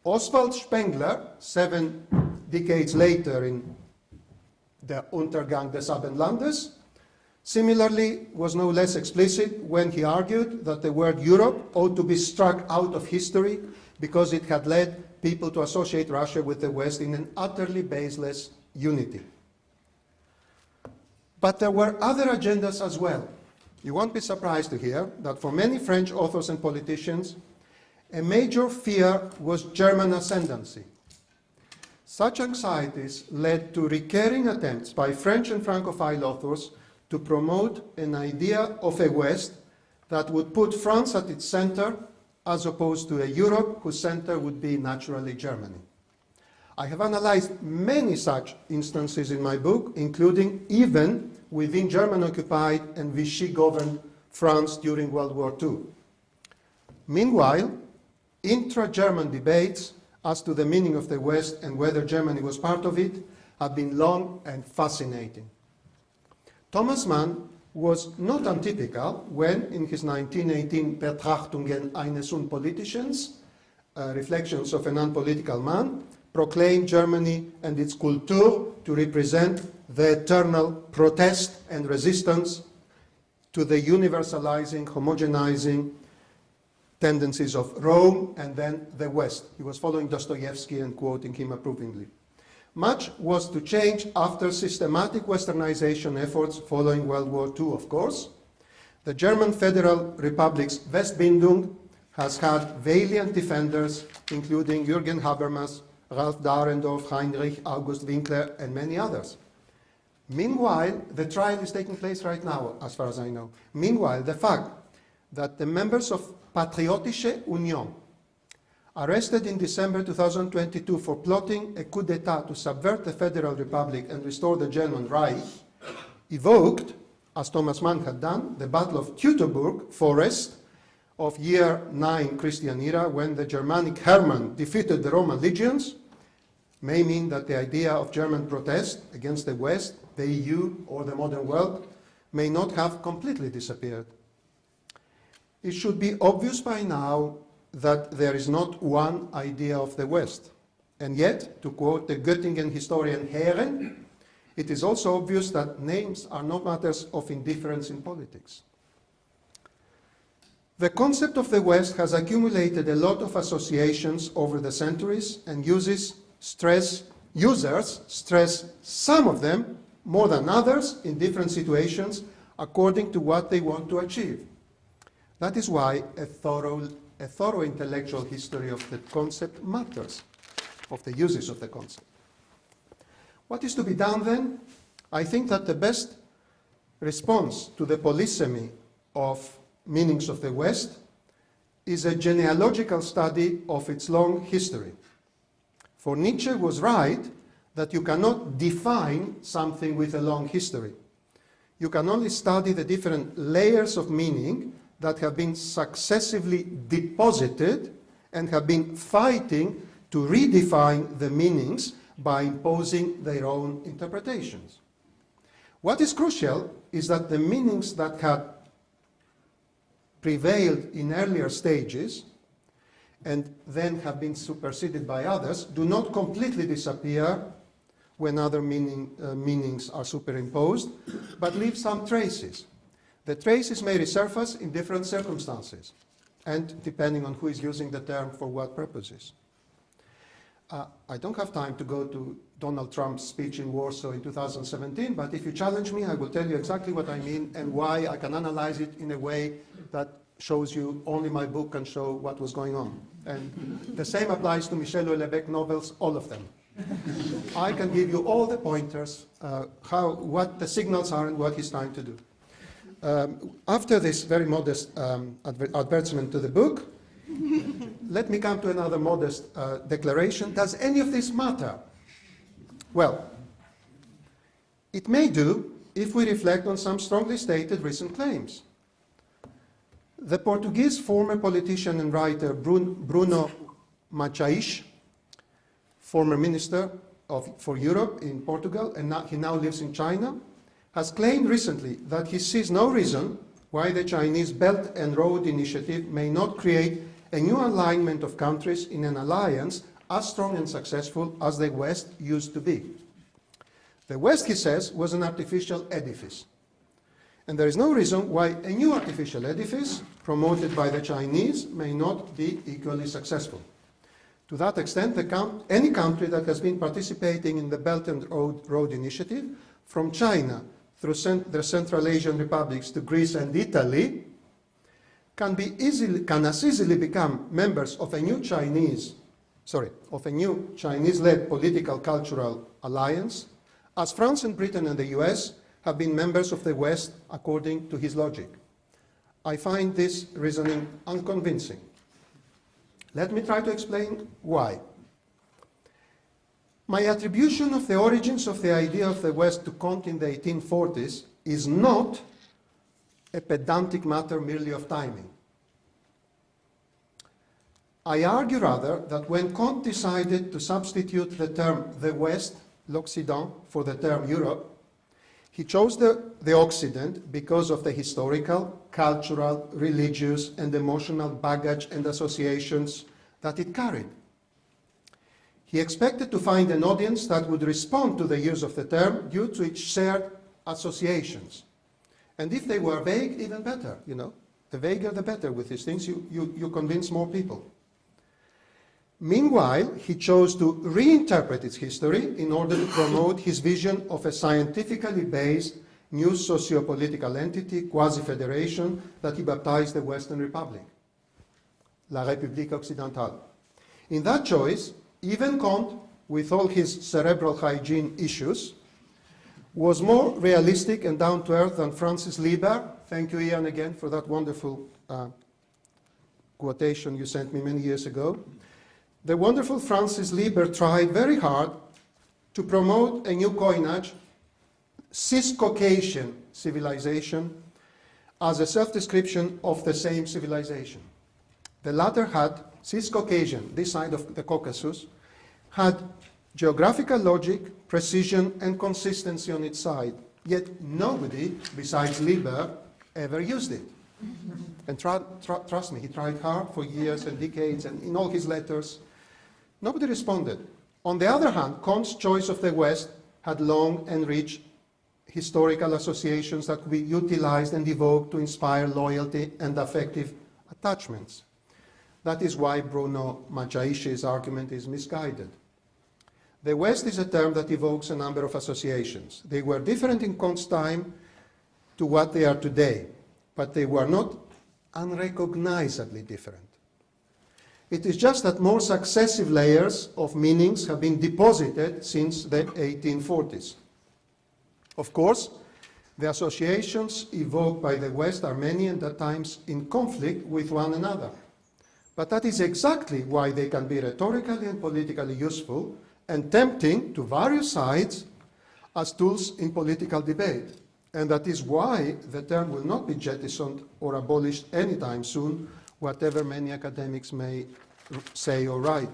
Oswald Spengler, 7 decades later in the Untergang des Abendlandes, similarly was no less explicit when he argued that the word Europe ought to be struck out of history because it had led people to associate Russia with the West in an utterly baseless unity. But there were other agendas as well. You won't be surprised to hear that for many French authors and politicians, a major fear was German ascendancy. Such anxieties led to recurring attempts by French and Francophile authors to promote an idea of a West that would put France at its center, as opposed to a Europe whose center would be naturally Germany. I have analyzed many such instances in my book, including even within German-occupied and Vichy-governed France during World War II. Meanwhile, intra-German debates as to the meaning of the West and whether Germany was part of it have been long and fascinating. Thomas Mann was not untypical when, in his 1918 Betrachtungen eines Unpolitischen, Reflections of an Unpolitical Man, proclaimed Germany and its Kultur to represent the eternal protest and resistance to the universalizing, homogenizing tendencies of Rome and then the West. He was following Dostoevsky and quoting him approvingly. Much was to change after systematic westernization efforts following World War II, of course. The German Federal Republic's Westbindung has had valiant defenders, including Jürgen Habermas, Ralph Dahrendorf, Heinrich August Winkler, and many others. Meanwhile, the trial is taking place right now, as far as I know. Meanwhile, the fact that the members of Patriotische Union, arrested in December 2022 for plotting a coup d'etat to subvert the Federal Republic and restore the German Reich, evoked, as Thomas Mann had done, the Battle of Teutoburg Forest of year 9 Christian era, when the Germanic Hermann defeated the Roman legions, may mean that the idea of German protest against the West, the EU, or the modern world may not have completely disappeared. It should be obvious by now that there is not one idea of the West. And yet, to quote the Göttingen historian Heeren, it is also obvious that names are not matters of indifference in politics. The concept of the West has accumulated a lot of associations over the centuries, and users stress some of them more than others in different situations according to what they want to achieve. That is why a thorough intellectual history of the concept matters, of the uses of the concept. What is to be done then? I think that the best response to the polysemy of meanings of the West is a genealogical study of its long history. For Nietzsche was right that you cannot define something with a long history. You can only study the different layers of meaning that have been successively deposited and have been fighting to redefine the meanings by imposing their own interpretations. What is crucial is that the meanings that had prevailed in earlier stages and then have been superseded by others do not completely disappear when other meanings are superimposed, but leave some traces. The traces may resurface in different circumstances and depending on who is using the term for what purposes. I don't have time to go to Donald Trump's speech in Warsaw in 2017, but if you challenge me, I will tell you exactly what I mean and why I can analyze it in a way that shows you only my book can show what was going on. And the same applies to Michel Houellebecq novels, all of them. I can give you all the pointers, what the signals are and what he's trying to do. After this very modest advertisement to the book, let me come to another modest declaration. Does any of this matter? Well, it may do if we reflect on some strongly stated recent claims. The Portuguese former politician and writer Bruno Machaís, former minister for Europe in Portugal, and he now lives in China, has claimed recently that he sees no reason why the Chinese Belt and Road Initiative may not create a new alignment of countries in an alliance as strong and successful as the West used to be. The West, he says, was an artificial edifice. And there is no reason why a new artificial edifice, promoted by the Chinese, may not be equally successful. To that extent, any country that has been participating in the Belt and Road Initiative, from China through the Central Asian republics to Greece and Italy, can as easily become members of a new Chinese-led political cultural alliance as France and Britain and the US have been members of the West according to his logic. I find this reasoning unconvincing. Let me try to explain why. My attribution of the origins of the idea of the West to Kant in the 1840s is not a pedantic matter merely of timing. I argue rather that when Kant decided to substitute the term the West, l'Occident, for the term Europe, he chose the Occident because of the historical, cultural, religious, and emotional baggage and associations that it carried. He expected to find an audience that would respond to the use of the term due to its shared associations. And if they were vague, even better, you know. The vaguer the better with these things, you convince more people. Meanwhile, he chose to reinterpret its history in order to promote his vision of a scientifically based new socio-political entity, quasi-federation, that he baptized the Western Republic, La République Occidentale. In that choice, even Kant, with all his cerebral hygiene issues, was more realistic and down-to-earth than Francis Lieber. Thank you, Ian, again, for that wonderful quotation you sent me many years ago. The wonderful Francis Lieber tried very hard to promote a new coinage, cis-Caucasian civilization as a self-description of the same civilization. The latter had, cis-Caucasian, this side of the Caucasus, had geographical logic, precision, and consistency on its side, yet nobody besides Lieber ever used it. And trust me, he tried hard for years and decades, and in all his letters, nobody responded. On the other hand, Kant's choice of the West had long and rich historical associations that could be utilized and evoked to inspire loyalty and affective attachments. That is why Bruno Maciaisci's argument is misguided. The West is a term that evokes a number of associations. They were different in Kant's time to what they are today, but they were not unrecognizably different. It is just that more successive layers of meanings have been deposited since the 1840s. Of course, the associations evoked by the West are many and at times in conflict with one another. But that is exactly why they can be rhetorically and politically useful and tempting to various sides as tools in political debate. And that is why the term will not be jettisoned or abolished anytime soon, whatever many academics may say or write.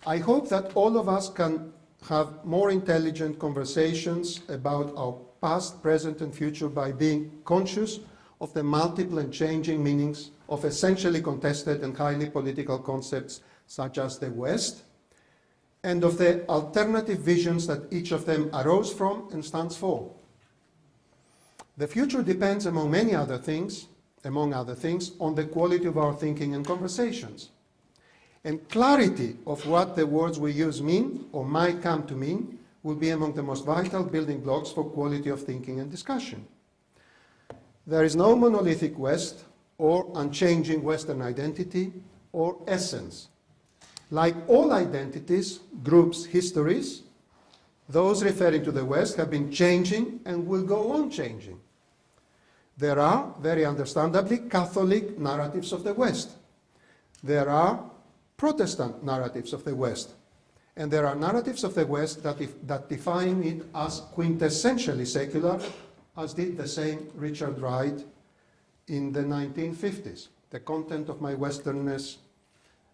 I hope that all of us can have more intelligent conversations about our past, present, and future by being conscious of the multiple and changing meanings of essentially contested and highly political concepts such as the West, and of the alternative visions that each of them arose from and stands for. The future depends, among other things, on the quality of our thinking and conversations. And clarity of what the words we use mean or might come to mean will be among the most vital building blocks for quality of thinking and discussion. There is no monolithic West or unchanging Western identity or essence. Like all identities, groups, histories, those referring to the West have been changing and will go on changing. There are, very understandably, Catholic narratives of the West. There are Protestant narratives of the West. And there are narratives of the West that define it as quintessentially secular, as did the same Richard Wright in the 1950s. The content of my Westernness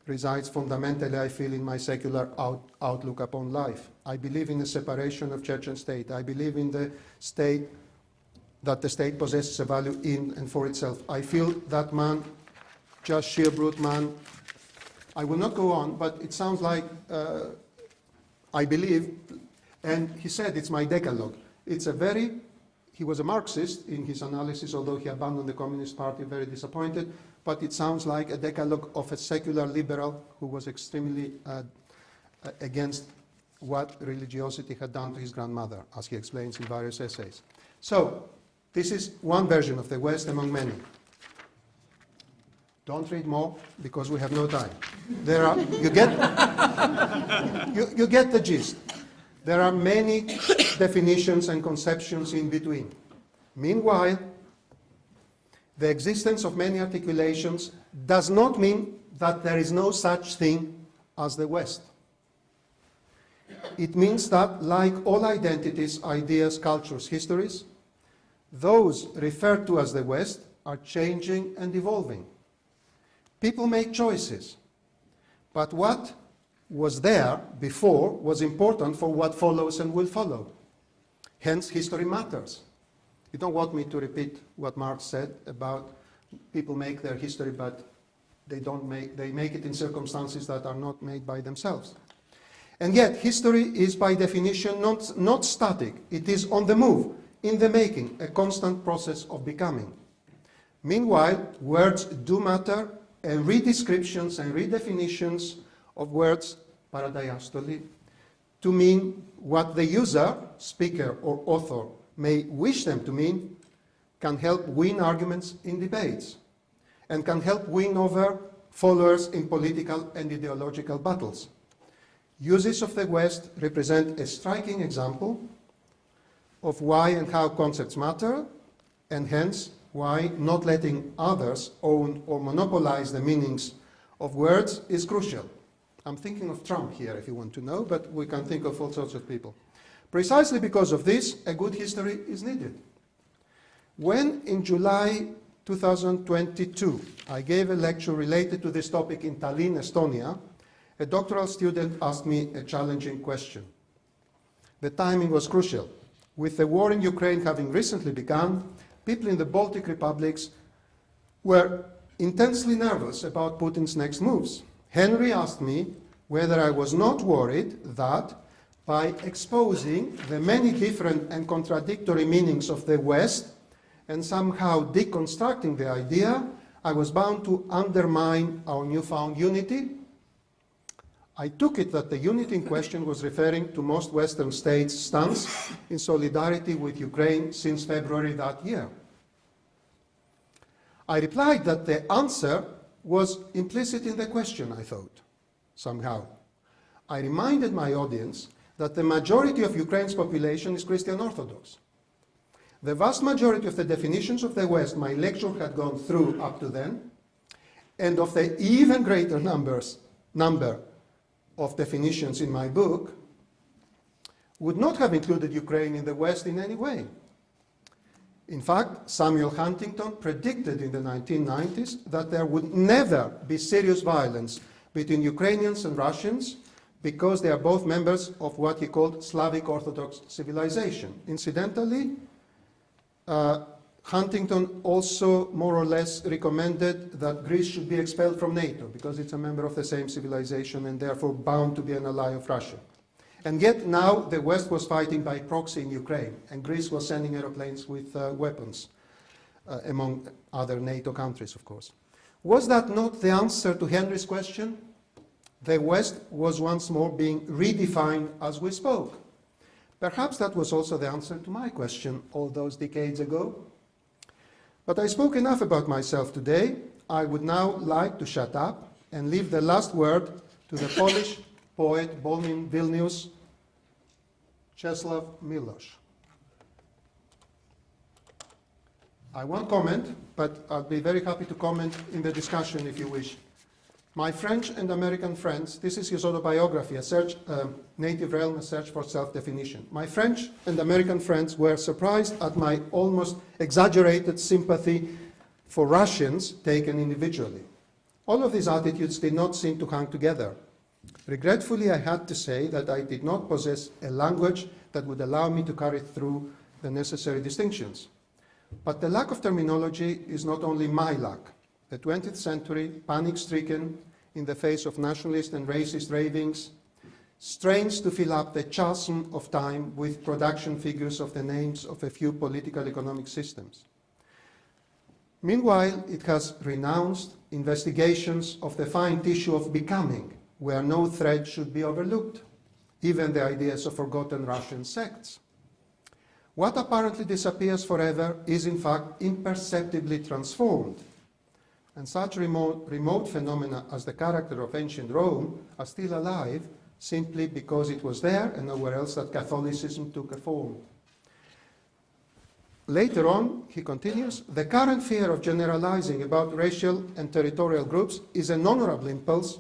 resides fundamentally, I feel, in my secular outlook upon life. I believe in the separation of church and state. I believe in the state, that the state possesses a value in and for itself. I feel that man, just sheer brute man. I will not go on, but it sounds like I believe, and he said it's my decalogue. He was a Marxist in his analysis, although he abandoned the Communist Party, very disappointed, but it sounds like a decalogue of a secular liberal who was extremely against what religiosity had done to his grandmother, as he explains in various essays. So, this is one version of the West among many. Don't read more, because we have no time. You get the gist. There are many definitions and conceptions in between. Meanwhile, the existence of many articulations does not mean that there is no such thing as the West. It means that, like all identities, ideas, cultures, histories, those referred to as the West are changing and evolving. People make choices, but what was there before was important for what follows and will follow. Hence, history matters. You don't want me to repeat what Marx said about people make their history, but they make it in circumstances that are not made by themselves. And yet, history is by definition not static. It is on the move, in the making, a constant process of becoming. Meanwhile, words do matter, and redescriptions and redefinitions of words, paradiastole, to mean what the user, speaker, or author may wish them to mean, can help win arguments in debates, and can help win over followers in political and ideological battles. Uses of the West represent a striking example of why and how concepts matter, and hence why not letting others own or monopolize the meanings of words is crucial. I'm thinking of Trump here, if you want to know, but we can think of all sorts of people. Precisely because of this, a good history is needed. When in July 2022, I gave a lecture related to this topic in Tallinn, Estonia, a doctoral student asked me a challenging question. The timing was crucial. With the war in Ukraine having recently begun, people in the Baltic republics were intensely nervous about Putin's next moves. Henry asked me whether I was not worried that by exposing the many different and contradictory meanings of the West and somehow deconstructing the idea, I was bound to undermine our newfound unity. I took it that the unity in question was referring to most Western states' stance in solidarity with Ukraine since February that year. I replied that the answer was implicit in the question, I thought, somehow. I reminded my audience that the majority of Ukraine's population is Christian Orthodox. The vast majority of the definitions of the West my lecture had gone through up to then, and of the even greater number of definitions in my book, would not have included Ukraine in the West in any way. In fact, Samuel Huntington predicted in the 1990s that there would never be serious violence between Ukrainians and Russians because they are both members of what he called Slavic Orthodox civilization. Incidentally, Huntington also more or less recommended that Greece should be expelled from NATO because it's a member of the same civilization and therefore bound to be an ally of Russia. And yet now the West was fighting by proxy in Ukraine and Greece was sending aeroplanes with weapons, among other NATO countries, of course. Was that not the answer to Henry's question? The West was once more being redefined as we spoke. Perhaps that was also the answer to my question all those decades ago. But I spoke enough about myself today. I would now like to shut up and leave the last word to the Polish poet born in Vilnius, Czesław Miłosz. I won't comment, but I'll be very happy to comment in the discussion if you wish. My French and American friends, this is his autobiography, a search, Native Realm, a search for self-definition. My French and American friends were surprised at my almost exaggerated sympathy for Russians taken individually. All of these attitudes did not seem to hang together. Regretfully, I had to say that I did not possess a language that would allow me to carry through the necessary distinctions. But the lack of terminology is not only my lack. The 20th century, panic-stricken in the face of nationalist and racist ravings, strains to fill up the chasm of time with production figures of the names of a few political economic systems. Meanwhile, it has renounced investigations of the fine tissue of becoming, where no thread should be overlooked, even the ideas of forgotten Russian sects. What apparently disappears forever is in fact imperceptibly transformed. And such remote phenomena as the character of ancient Rome are still alive simply because it was there and nowhere else that Catholicism took a form. Later on, he continues, the current fear of generalizing about racial and territorial groups is an honorable impulse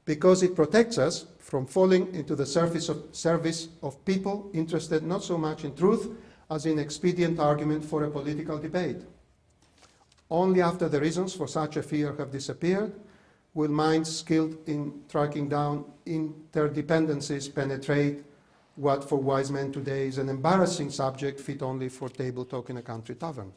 because it protects us from falling into the service of people interested not so much in truth as in expedient argument for a political debate. Only after the reasons for such a fear have disappeared will minds skilled in tracking down interdependencies penetrate what for wise men today is an embarrassing subject fit only for table talk in a country tavern.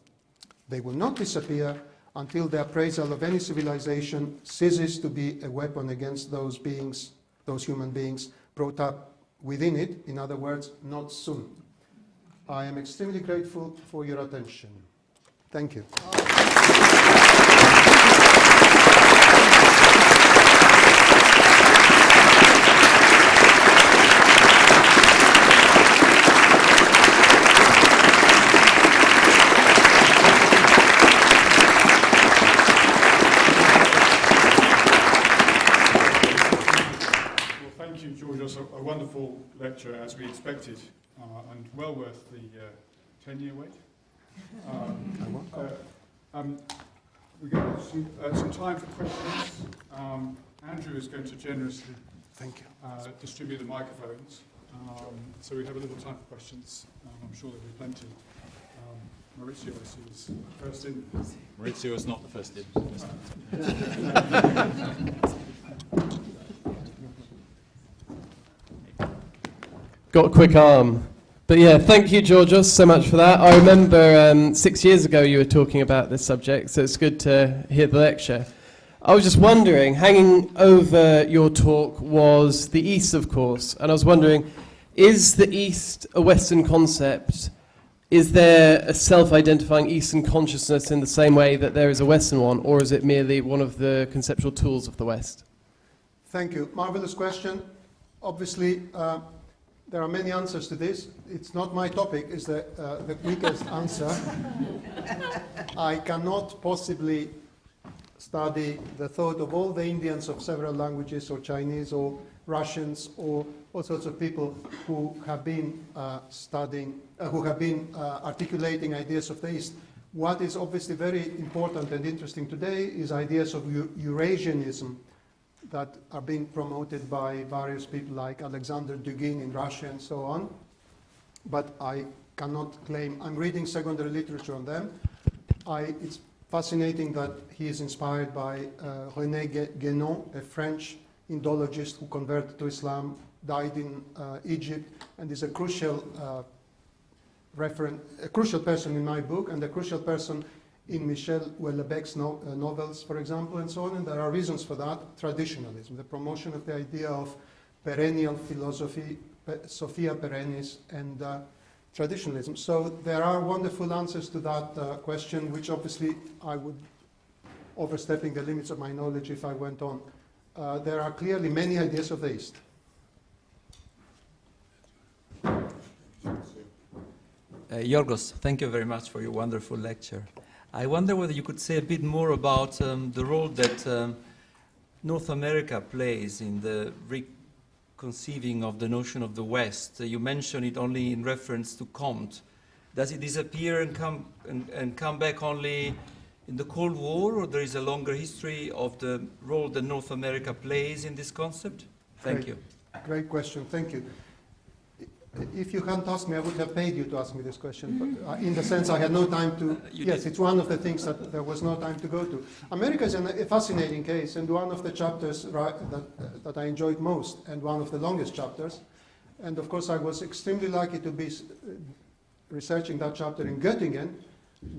They will not disappear until the appraisal of any civilization ceases to be a weapon against those beings, those human beings brought up within it, in other words, not soon. I am extremely grateful for your attention. Thank you. Thank you, Georgios. A wonderful lecture, as we expected, and well worth the 10-year wait. We've got some time for questions. Andrew is going to generously distribute the microphones. So we have a little time for questions. I'm sure there'll be plenty. Maurizio, I see, was first in. Maurizio is not the first in. Got a quick arm. But yeah, thank you, Georgios, so much for that. I remember 6 years ago you were talking about this subject, so it's good to hear the lecture. I was just wondering, hanging over your talk was the East, of course, and I was wondering, is the East a Western concept? Is there a self-identifying Eastern consciousness in the same way that there is a Western one, or is it merely one of the conceptual tools of the West? Thank you. Marvelous question. Obviously, there are many answers to this. It's not my topic, is the quickest answer. I cannot possibly study the thought of all the Indians of several languages, or Chinese, or Russians, or all sorts of people who have been articulating ideas of the East. What is obviously very important and interesting today is ideas of Eurasianism that are being promoted by various people like Alexander Dugin in Russia and so on. But I cannot claim, I'm reading secondary literature on them. It's fascinating that he is inspired by René Guénon, a French Indologist who converted to Islam, died in Egypt, and is a crucial person in my book, and a crucial person in Michel Houellebecq's novels, for example, and so on. And there are reasons for that. Traditionalism, the promotion of the idea of perennial philosophy, Sophia perennis, and traditionalism. So there are wonderful answers to that question, which obviously I would, overstepping the limits of my knowledge if I went on. There are clearly many ideas of the East. Georgios, thank you very much for your wonderful lecture. I wonder whether you could say a bit more about the role that North America plays in the reconceiving of the notion of the West. You mentioned it only in reference to Comte. Does it disappear and come back only in the Cold War, or there is a longer history of the role that North America plays in this concept? Thank you. Great question, thank you. If you hadn't asked me, I would have paid you to ask me this question, but in the sense I had no time to, yes, it's one of the things that there was no time to go to. America is a fascinating case, and one of the chapters that I enjoyed most, and one of the longest chapters, and of course I was extremely lucky to be researching that chapter in Göttingen,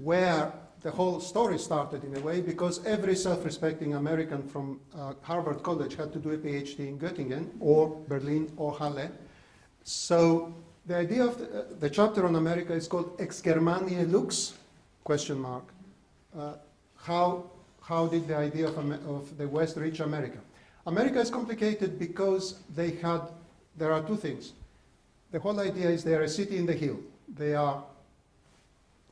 where the whole story started in a way, because every self-respecting American from Harvard College had to do a PhD in Göttingen, or Berlin, or Halle. So the idea of the chapter on America is called Ex Germaniae Lux, ? How did the idea of the West reach America? America is complicated because there are two things. The whole idea is they are a city in the hill. They are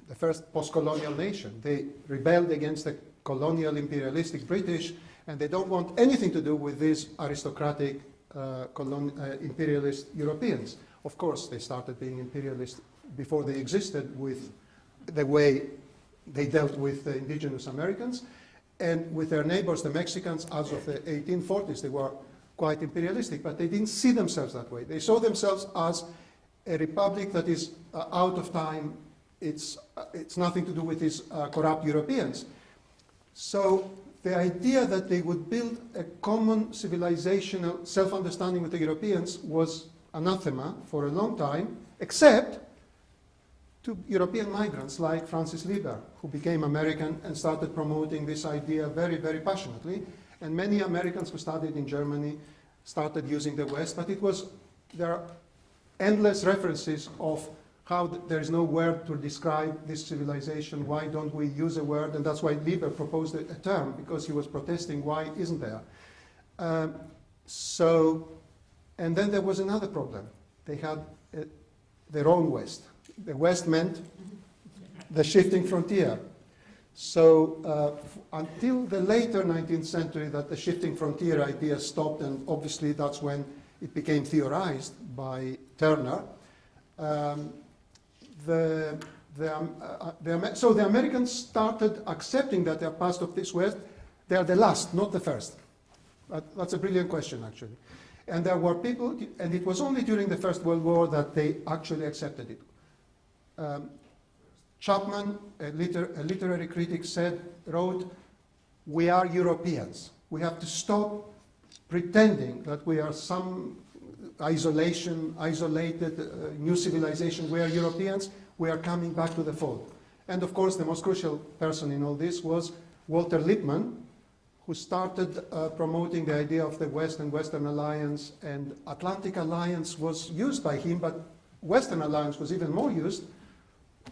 the first post-colonial nation. They rebelled against the colonial imperialistic British, and they don't want anything to do with these aristocratic imperialist Europeans. Of course, they started being imperialist before they existed with the way they dealt with the indigenous Americans, and with their neighbors, the Mexicans, as of the 1840s, they were quite imperialistic, but they didn't see themselves that way. They saw themselves as a republic that is out of time. It's nothing to do with these corrupt Europeans. So the idea that they would build a common civilizational self-understanding with the Europeans was anathema for a long time, except to European migrants like Francis Lieber, who became American and started promoting this idea very, very passionately. And many Americans who studied in Germany started using the West, but there are endless references of how there is no word to describe this civilization. Why don't we use a word? And that's why Lieber proposed a term, because he was protesting why isn't there. And then there was another problem. They had their own West. The West meant the shifting frontier. So until the later 19th century that the shifting frontier idea stopped, and obviously that's when it became theorized by Turner. So the Americans started accepting that they're part of this West. They are the last, not the first. That's a brilliant question, actually. And there were people, and it was only during the First World War that they actually accepted it. Chapman, a literary critic, wrote, "We are Europeans. We have to stop pretending that we are some isolated new civilization. We are Europeans. We are coming back to the fold." And of course, the most crucial person in all this was Walter Lippmann, who started promoting the idea of the West and Western Alliance, and Atlantic Alliance was used by him, but Western Alliance was even more used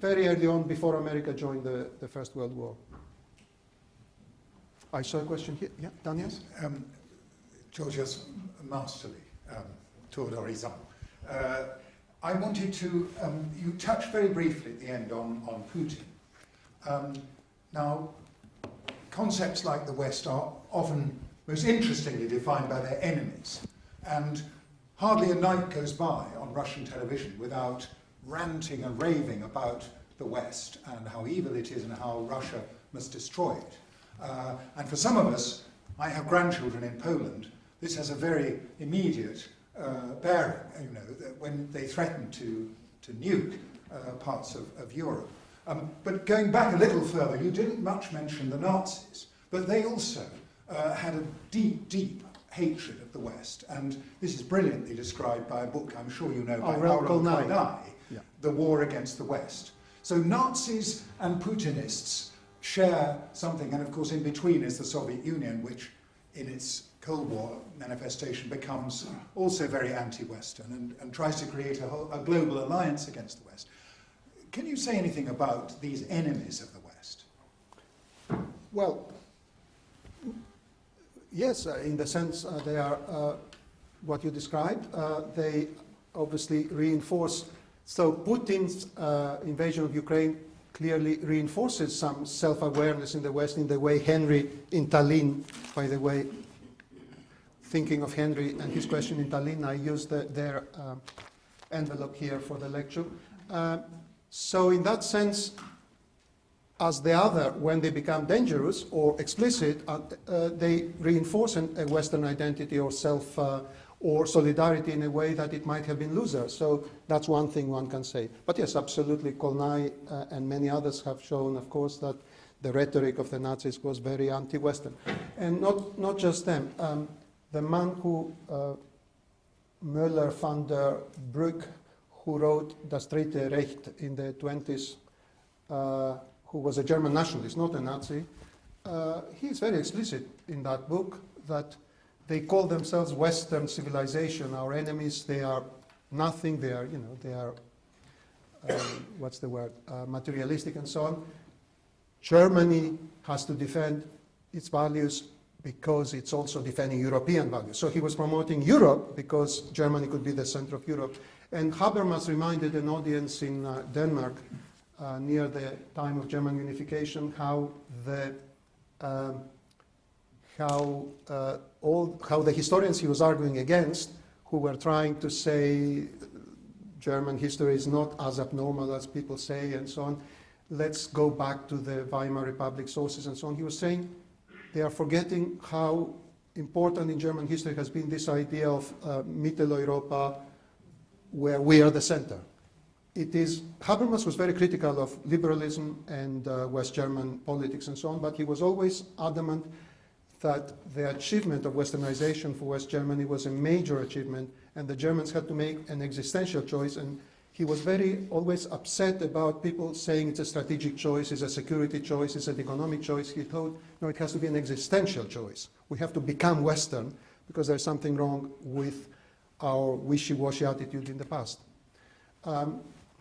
very early on before America joined the First World War. I saw a question here. Yeah, Daniel? Georgios, masterly, tour d'horizon. I wanted to, you touched very briefly at the end on Putin. Now, concepts like the West are often most interestingly defined by their enemies, and hardly a night goes by on Russian television without ranting and raving about the West and how evil it is and how Russia must destroy it. And for some of us, I have grandchildren in Poland, this has a very immediate bearing, you know, that when they threaten to nuke parts of Europe. But going back a little further, you didn't much mention the Nazis, but they also had a deep, deep hatred of the West. And this is brilliantly described by a book I'm sure you know by Aurel Kolnai, Yeah. The War Against the West. So Nazis and Putinists share something, and of course in between is the Soviet Union, which in its Cold War manifestation becomes also very anti-Western and tries to create a global alliance against the West. Can you say anything about these enemies of the West? Well, yes, in the sense they are what you described. They obviously reinforce. So Putin's invasion of Ukraine clearly reinforces some self-awareness in the West in the way Henry in Tallinn, by the way, thinking of Henry and his question in Tallinn, I used their envelope here for the lecture. So in that sense, as the other, when they become dangerous or explicit, they reinforce a Western identity or self or solidarity in a way that it might have been looser. So that's one thing one can say. But yes, absolutely, Kolnai and many others have shown, of course, that the rhetoric of the Nazis was very anti-Western. And not just them. The man who, Müller van der Brück, who wrote Das Dritte Recht in the 20s, who was a German nationalist, not a Nazi, he is very explicit in that book that they call themselves Western civilization. Our enemies, they are nothing, they are, you know, they are, what's the word, materialistic and so on. Germany has to defend its values because it's also defending European values. So he was promoting Europe because Germany could be the center of Europe. And Habermas reminded an audience in Denmark near the time of German unification how the historians he was arguing against, who were trying to say German history is not as abnormal as people say and so on, let's go back to the Weimar Republic sources and so on. He was saying they are forgetting how important in German history has been this idea of Mitteleuropa, where we are the center. It is, Habermas was very critical of liberalism and West German politics and so on, but he was always adamant that the achievement of Westernization for West Germany was a major achievement, and the Germans had to make an existential choice, and he was always upset about people saying it's a strategic choice, it's a security choice, it's an economic choice. He thought, no, it has to be an existential choice. We have to become Western because there's something wrong with our wishy-washy attitude in the past.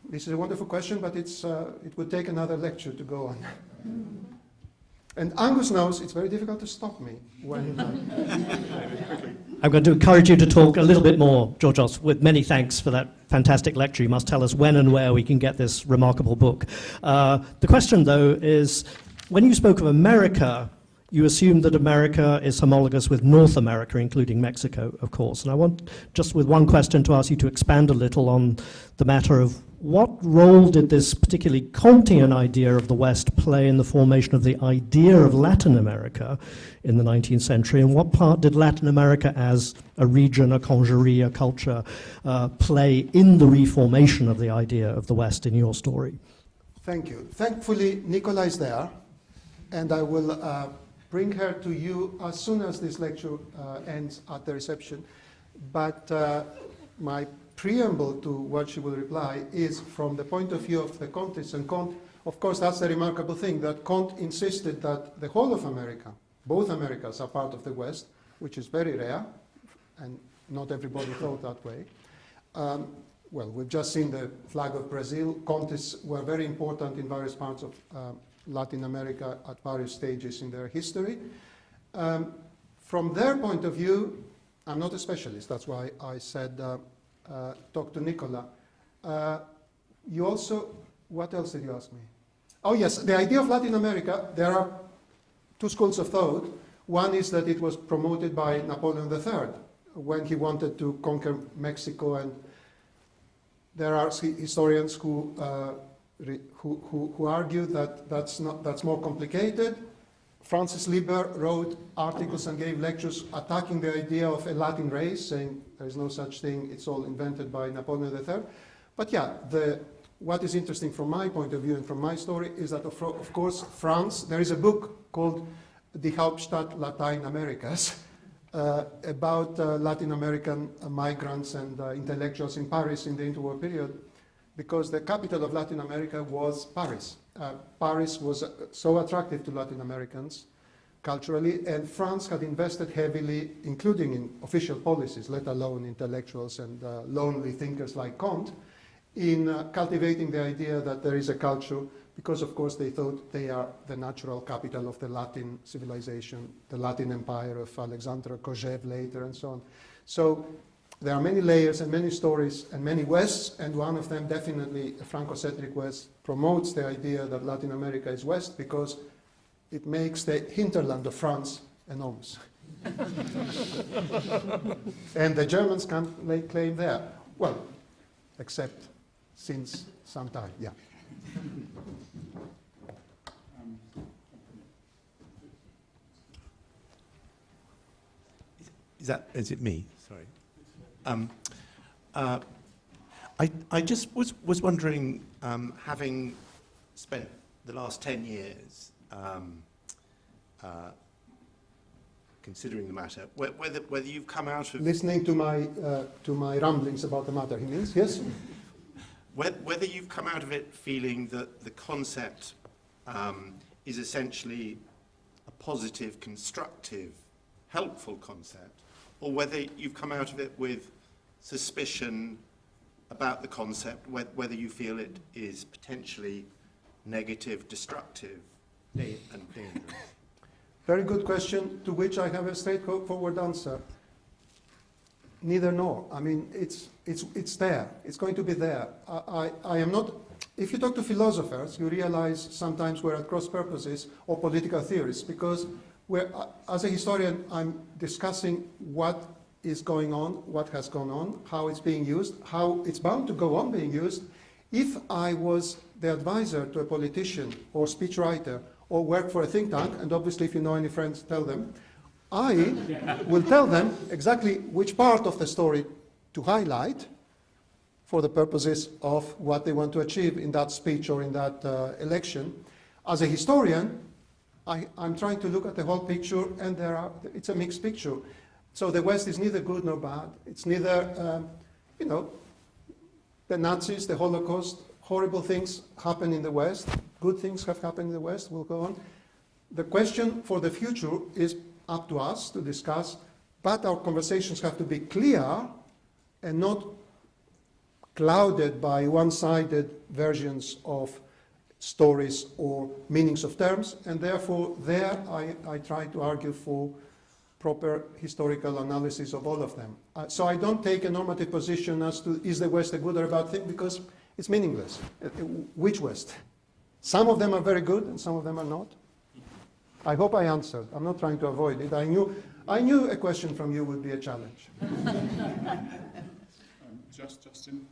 This is a wonderful question, but it would take another lecture to go on. And Angus knows it's very difficult to stop me when I'm going to encourage you to talk a little bit more, Georgios, with many thanks for that fantastic lecture. You must tell us when and where we can get this remarkable book. The question, though, is when you spoke of America, you assume that America is homologous with North America, including Mexico, of course. And I want, just with one question, to ask you to expand a little on the matter of what role did this particularly Kantian idea of the West play in the formation of the idea of Latin America in the 19th century, and what part did Latin America as a region, a congerie, a culture, play in the reformation of the idea of the West in your story? Thank you. Thankfully, Nicola is there, and I will bring her to you as soon as this lecture ends at the reception. But my preamble to what she will reply is from the point of view of the Kantists. And Kant, of course, that's the remarkable thing, that Kant insisted that the whole of America, both Americas, are part of the West, which is very rare, and not everybody thought that way. Well, we've just seen the flag of Brazil. Kantists were very important in various parts of Latin America at various stages in their history. From their point of view, I'm not a specialist, that's why I said talk to Nicola. You also, what else did you ask me? Oh yes, the idea of Latin America, there are two schools of thought. One is that it was promoted by Napoleon III when he wanted to conquer Mexico, and there are historians who argue that that's more complicated. Francis Lieber wrote articles and gave lectures attacking the idea of a Latin race, saying there is no such thing, it's all invented by Napoleon III. But yeah, what is interesting from my point of view and from my story is that, of course, France, there is a book called Die Hauptstadt Lateinamerikas about Latin American migrants and intellectuals in Paris in the interwar period, because the capital of Latin America was Paris. Paris was so attractive to Latin Americans culturally, and France had invested heavily, including in official policies, let alone intellectuals and lonely thinkers like Kant, in cultivating the idea that there is a culture, because of course they thought they are the natural capital of the Latin civilization, the Latin empire of Alexander Kojève later, and so on. So there are many layers and many stories and many Wests, and one of them, definitely a Franco-centric West, promotes the idea that Latin America is West because it makes the hinterland of France enormous. And the Germans can't lay claim there. Well, except since some time, yeah. Is it me? Sorry. I just was wondering, having spent the last 10 years considering the matter, whether you've come out of listening to my ramblings about the matter, he means, yes? Whether you've come out of it feeling that the concept is essentially a positive, constructive, helpful concept, or whether you've come out of it with suspicion about the concept, whether you feel it is potentially negative, destructive, and dangerous. Very good question, to which I have a straightforward answer. Neither nor. I mean, it's there. It's going to be there. I am not. If you talk to philosophers, you realize sometimes we're at cross purposes, or political theorists, because as a historian, I'm discussing what is going on, what has gone on, how it's being used, how it's bound to go on being used. If I was the advisor to a politician or speechwriter or work for a think tank, and obviously if you know any friends, tell them, I will tell them exactly which part of the story to highlight for the purposes of what they want to achieve in that speech or in that election. As a historian, I'm trying to look at the whole picture, and it's a mixed picture. So the West is neither good nor bad. It's neither, the Nazis, the Holocaust, horrible things happen in the West. Good things have happened in the West, will go on. The question for the future is up to us to discuss, but our conversations have to be clear and not clouded by one-sided versions of stories or meanings of terms, and therefore there I try to argue for proper historical analysis of all of them. So I don't take a normative position as to is the West a good or a bad thing, because it's meaningless. Which West? Some of them are very good and some of them are not. I hope I answered. I'm not trying to avoid it. I knew a question from you would be a challenge. Justin.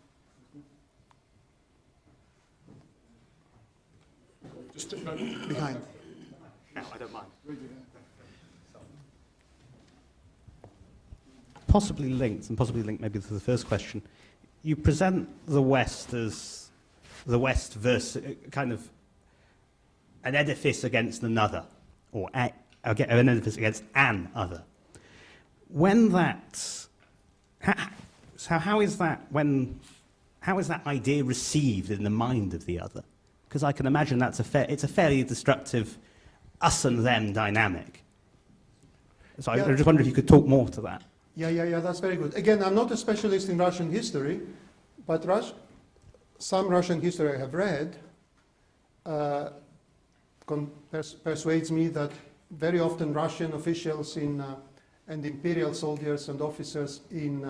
Just Behind. No, I don't mind. Possibly linked, and possibly linked maybe to the first question. You present the West as the West versus kind of an edifice against another, or an edifice against an other. When that, how is that idea received in the mind of the other? Because I can imagine it's a fairly destructive us and them dynamic. So I just wonder if you could talk more to that. Yeah, that's very good. Again, I'm not a specialist in Russian history, but some Russian history I have read persuades me that very often Russian officials and imperial soldiers and officers in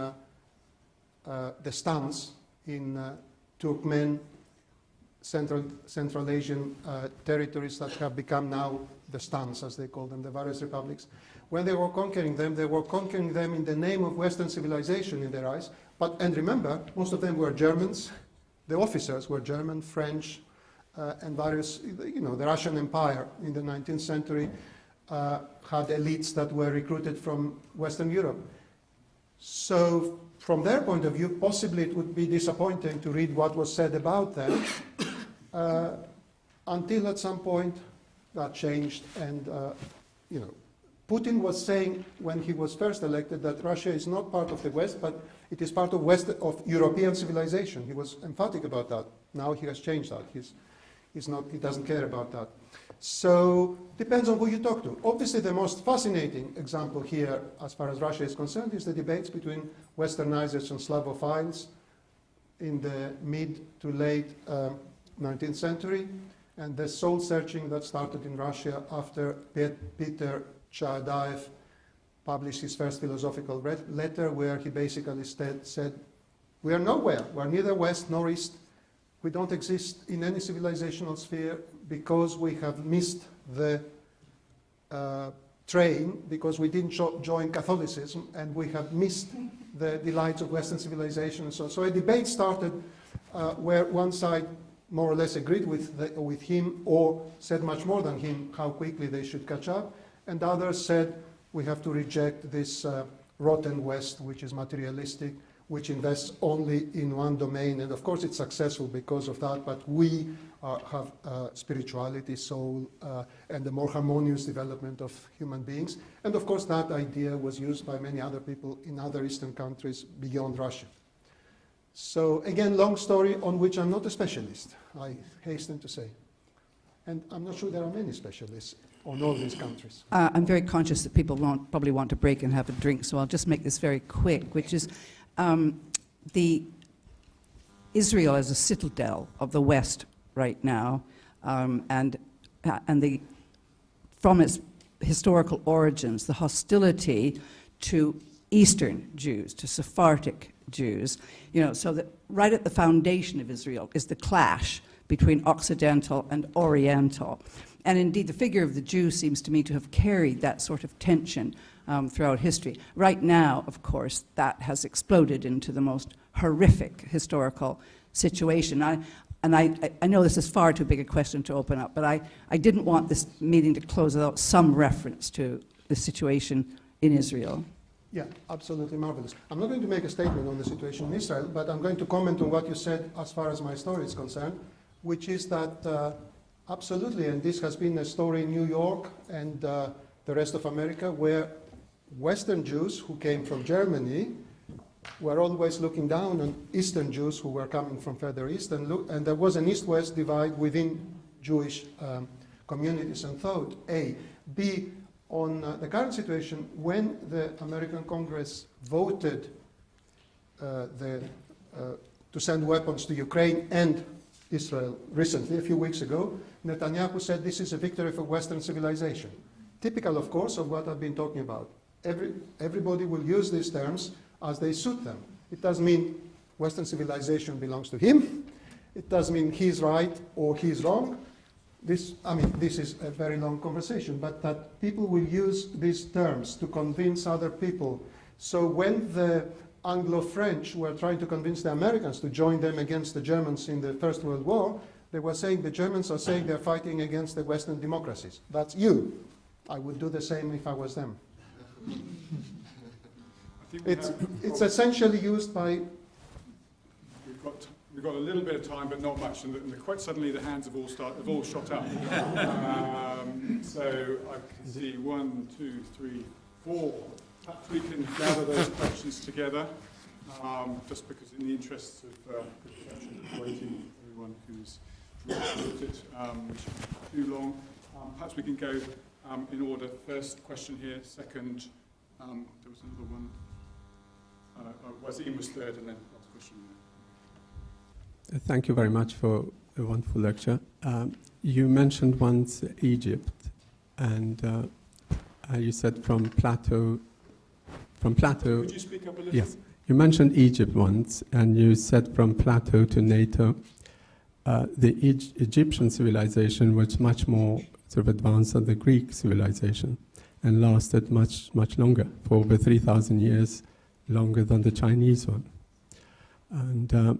the stans, in Turkmen, Central Asian territories that have become now the stans, as they call them, the various republics. When they were conquering them in the name of Western civilization in their eyes. And remember, most of them were Germans. The officers were German, French, and various, the Russian Empire in the 19th century had elites that were recruited from Western Europe. So from their point of view, possibly it would be disappointing to read what was said about them until at some point that changed. And, Putin was saying when he was first elected that Russia is not part of the West, but it is part of European civilization. He was emphatic about that. Now he has changed that. He doesn't care about that. So depends on who you talk to. Obviously, the most fascinating example here, as far as Russia is concerned, is the debates between Westernizers and Slavophiles in the mid to late 19th century, and the soul searching that started in Russia after Peter Chadaev published his first philosophical letter, where he basically said, we are nowhere, we're neither West nor East, we don't exist in any civilizational sphere because we have missed the train, because we didn't join Catholicism, and we have missed the delights of Western civilization. So a debate started where one side more or less agreed with him or said much more than him how quickly they should catch up, and others said we have to reject this rotten West, which is materialistic, which invests only in one domain. And of course it's successful because of that, but we have spirituality, soul, and a more harmonious development of human beings. And of course that idea was used by many other people in other Eastern countries beyond Russia. So again, long story on which I'm not a specialist, I hasten to say. And I'm not sure there are many specialists on all these countries. I'm very conscious that people probably want to break and have a drink, so I'll just make this very quick, which is the Israel as a citadel of the West right now, and from its historical origins, the hostility to Eastern Jews, to Sephardic Jews, so that right at the foundation of Israel is the clash between Occidental and Oriental. And indeed, the figure of the Jew seems to me to have carried that sort of tension throughout history. Right now, of course, that has exploded into the most horrific historical situation. I know this is far too big a question to open up, but I didn't want this meeting to close without some reference to the situation in Israel. Yeah, absolutely marvelous. I'm not going to make a statement on the situation in Israel, but I'm going to comment on what you said as far as my story is concerned, which is that absolutely, and this has been a story in New York and the rest of America, where Western Jews who came from Germany were always looking down on Eastern Jews who were coming from further east, and there was an East-West divide within Jewish communities and thought, A. B, on the current situation, when the American Congress voted to send weapons to Ukraine and Israel recently, a few weeks ago, Netanyahu said this is a victory for Western civilization. Typical, of course, of what I've been talking about. Everybody will use these terms as they suit them. It doesn't mean Western civilization belongs to him. It doesn't mean he's right or he's wrong. this is a very long conversation, but that people will use these terms to convince other people. So when the Anglo-French were trying to convince the Americans to join them against the Germans in the First World War, they were saying the Germans are saying they're fighting against the Western democracies. That's you. I would do the same if I was them. It's essentially used by... We've got a little bit of time, but not much, and quite suddenly the hands have all shot up. So I can see 1, 2, 3, 4. Perhaps we can gather those questions together, just because in the interests of waiting for everyone who's looked at too long. Perhaps we can go in order. First question here, second, there was another one. Ian was third, and then last question. Thank you very much for a wonderful lecture. You mentioned once Egypt, and you said from Plato. Could you speak up a little? Yes. You mentioned Egypt once, and you said from Plato to Nato, the Egyptian civilization was much more sort of advanced than the Greek civilization, and lasted much longer, for over 3,000 years, longer than the Chinese one. And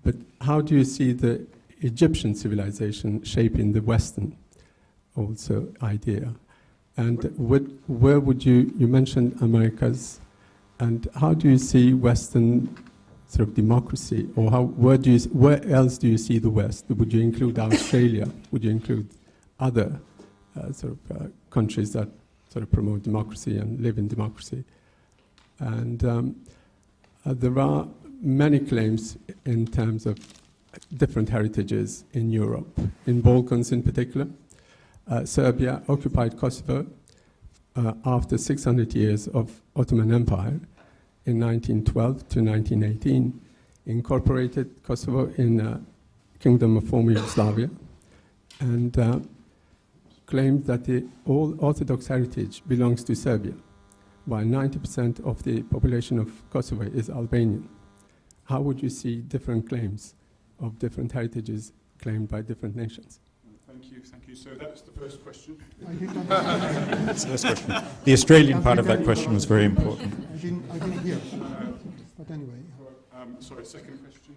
but how do you see the Egyptian civilization shaping the Western also idea? And where would you mentioned Americas, and how do you see Western sort of democracy, or where else do you see the West? Would you include Australia? Would you include other countries that sort of promote democracy and live in democracy? And there are many claims in terms of different heritages in Europe, in Balkans in particular. Serbia occupied Kosovo after 600 years of Ottoman Empire in 1912 to 1918, incorporated Kosovo in Kingdom of former Yugoslavia, and claimed that the all Orthodox heritage belongs to Serbia, while 90% of the population of Kosovo is Albanian. How would you see different claims of different heritages claimed by different nations? Thank you. So that's the first question. That's the first question. The Australian part of that question was very important. I didn't hear. But anyway. Sorry, second question.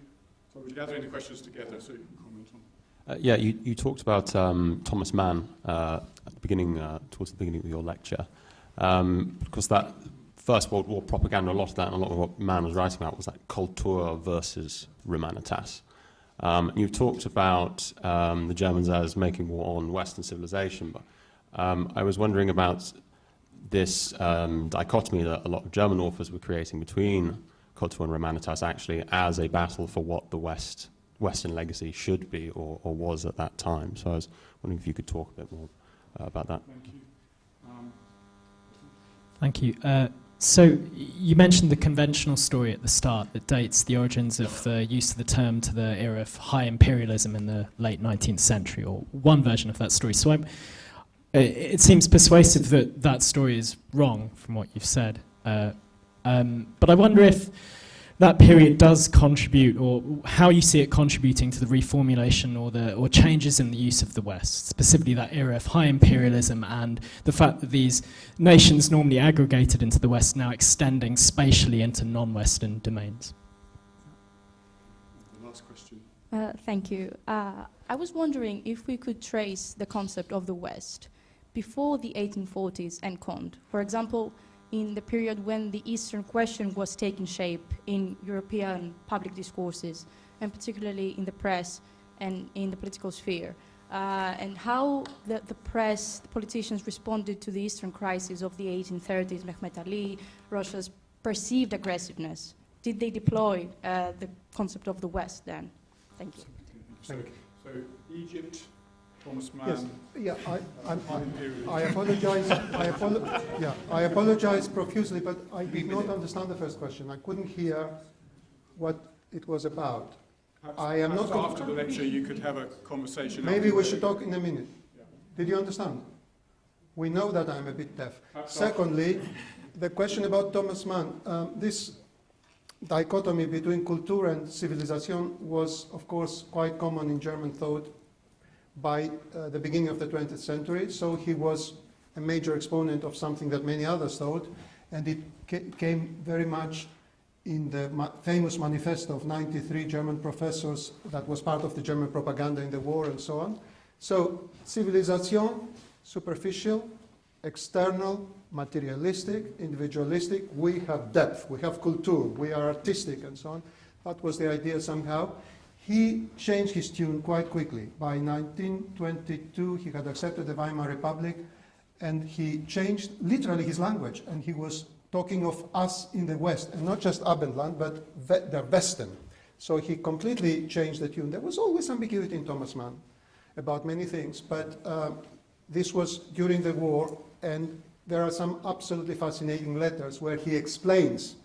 So we're gathering the questions together so you can comment on. Yeah, you talked about Thomas Mann at the beginning, towards the beginning of your lecture, because that First World War propaganda, a lot of that and a lot of what Mann was writing about was like Kultur versus Romanitas. You've talked about the Germans as making war on Western civilization, but I was wondering about this dichotomy that a lot of German authors were creating between Kultur and Romanitas actually as a battle for what the Western legacy should be or was at that time. So I was wondering if you could talk a bit more about that. Thank you. So you mentioned the conventional story at the start that dates the origins of the use of the term to the era of high imperialism in the late 19th century, or one version of that story. So it seems persuasive that that story is wrong from what you've said. But I wonder if that period does contribute, or how you see it contributing to the reformulation or changes in the use of the West, specifically that era of high imperialism and the fact that these nations normally aggregated into the West now extending spatially into non-Western domains. The last question. Thank you. I was wondering if we could trace the concept of the West before the 1840s and Kant. For example, in the period when the Eastern question was taking shape in European public discourses, and particularly in the press and in the political sphere, and how the press, the politicians responded to the Eastern crisis of the 1830s, Mehmet Ali, Russia's perceived aggressiveness. Did they deploy the concept of the West then? Thank you. So Egypt, Thomas Mann. Yes. Yeah, I apologize. I apologize profusely, but I did not understand the first question. I couldn't hear what it was about. Perhaps after the lecture, you could have a conversation. Maybe we should talk in a minute. Yeah. Did you understand? We know that I'm a bit deaf. Secondly, the question about Thomas Mann. This dichotomy between Kultur and Civilisation was, of course, quite common in German thought by the beginning of the 20th century, so he was a major exponent of something that many others thought, and it came very much in the famous manifesto of 93 German professors that was part of the German propaganda in the war and so on. So, civilization, superficial, external, materialistic, individualistic, we have depth, we have culture, we are artistic and so on. That was the idea somehow. He changed his tune quite quickly. By 1922, he had accepted the Weimar Republic, and he changed literally his language, and he was talking of us in the West, and not just Abendland, but the Westen. So he completely changed the tune. There was always ambiguity in Thomas Mann about many things, but this was during the war, and there are some absolutely fascinating letters where he explains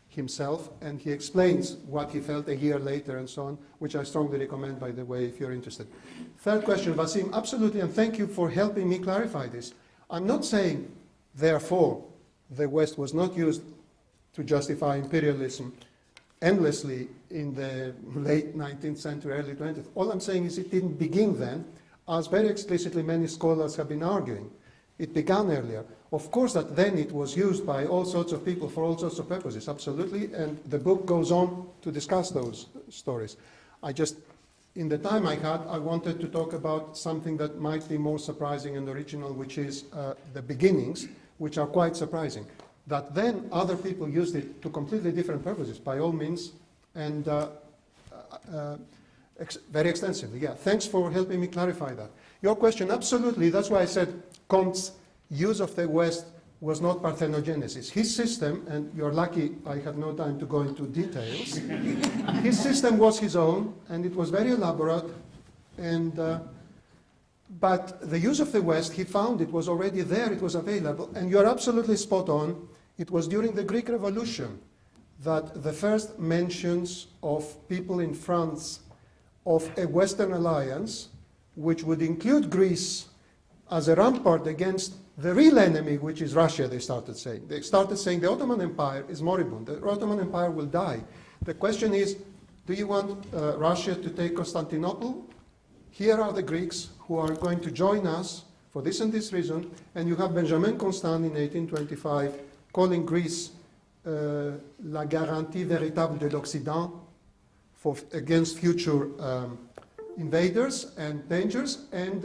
himself, and he explains what he felt a year later and so on, which I strongly recommend, by the way, if you're interested. Third question, Wasim, absolutely, and thank you for helping me clarify this. I'm not saying, therefore, the West was not used to justify imperialism endlessly in the late 19th century, early 20th. All I'm saying is it didn't begin then, as very explicitly many scholars have been arguing. It began earlier. Of course that then it was used by all sorts of people for all sorts of purposes, absolutely, and the book goes on to discuss those stories. In the time I had, I wanted to talk about something that might be more surprising and original, which is the beginnings, which are quite surprising. That then other people used it to completely different purposes, by all means, and very extensively. Yeah, thanks for helping me clarify that. Your question, absolutely, that's why I said Comte's use of the West was not parthenogenesis. His system, and you're lucky I had no time to go into details, his system was his own, and it was very elaborate, and but the use of the West, he found it was already there, it was available, and you're absolutely spot on. It was during the Greek Revolution that the first mentions of people in France of a Western alliance, which would include Greece as a rampart against the real enemy, which is Russia, they started saying. They started saying the Ottoman Empire is moribund. The Ottoman Empire will die. The question is, do you want Russia to take Constantinople? Here are the Greeks who are going to join us for this and this reason, and you have Benjamin Constant in 1825 calling Greece la garantie véritable de l'Occident against future invaders and dangers, and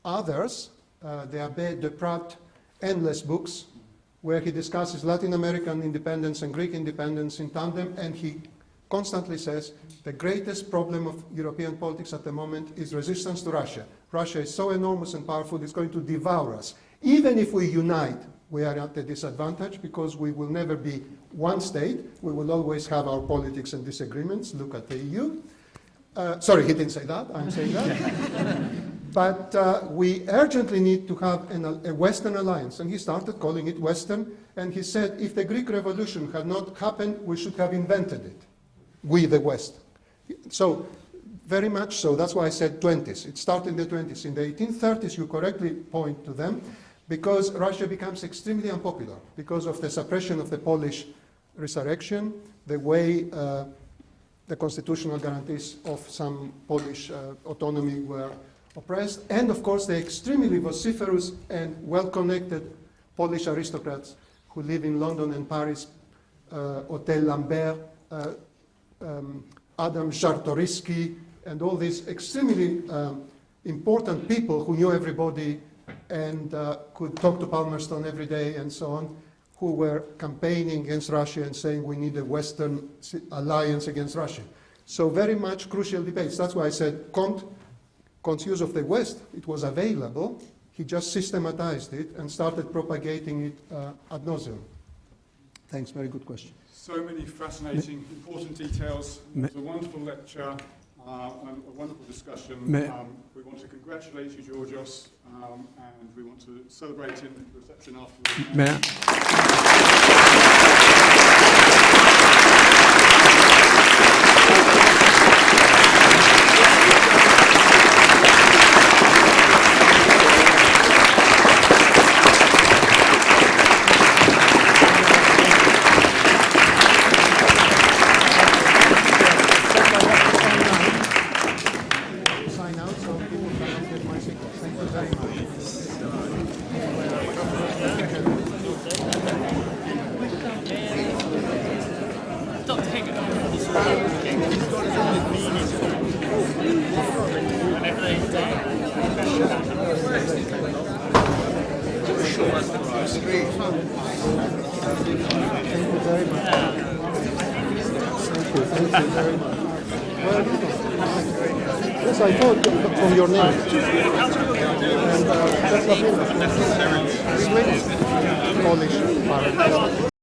others, the Abbé de Prat, endless books, where he discusses Latin American independence and Greek independence in tandem, and he constantly says the greatest problem of European politics at the moment is resistance to Russia. Russia is so enormous and powerful, it's going to devour us. Even if we unite, we are at a disadvantage because we will never be one state. We will always have our politics and disagreements. Look at the EU. Sorry, he didn't say that. I'm saying that. But we urgently need to have a Western alliance. And he started calling it Western. And he said, if the Greek Revolution had not happened, we should have invented it. We, the West. So, very much so. That's why I said 20s. It started in the 20s. In the 1830s, you correctly point to them, because Russia becomes extremely unpopular because of the suppression of the Polish resurrection, the way the constitutional guarantees of some Polish autonomy were oppressed, and of course the extremely vociferous and well-connected Polish aristocrats who live in London and Paris, Hotel Lambert, Adam Czartoryski, and all these extremely important people who knew everybody and could talk to Palmerston every day and so on, who were campaigning against Russia and saying we need a Western alliance against Russia. So very much crucial debates. That's why I said Comte's use of the West, it was available. He just systematized it and started propagating it ad nauseum. Thanks, very good question. So many fascinating, important details. It was a wonderful lecture. And a wonderful discussion. We want to congratulate you, Georgios, and we want to celebrate in the reception afterwards. Sign out so people can very much. Thank you very much. Well, yes, I thought from your name. And that's the thing. Polish parents.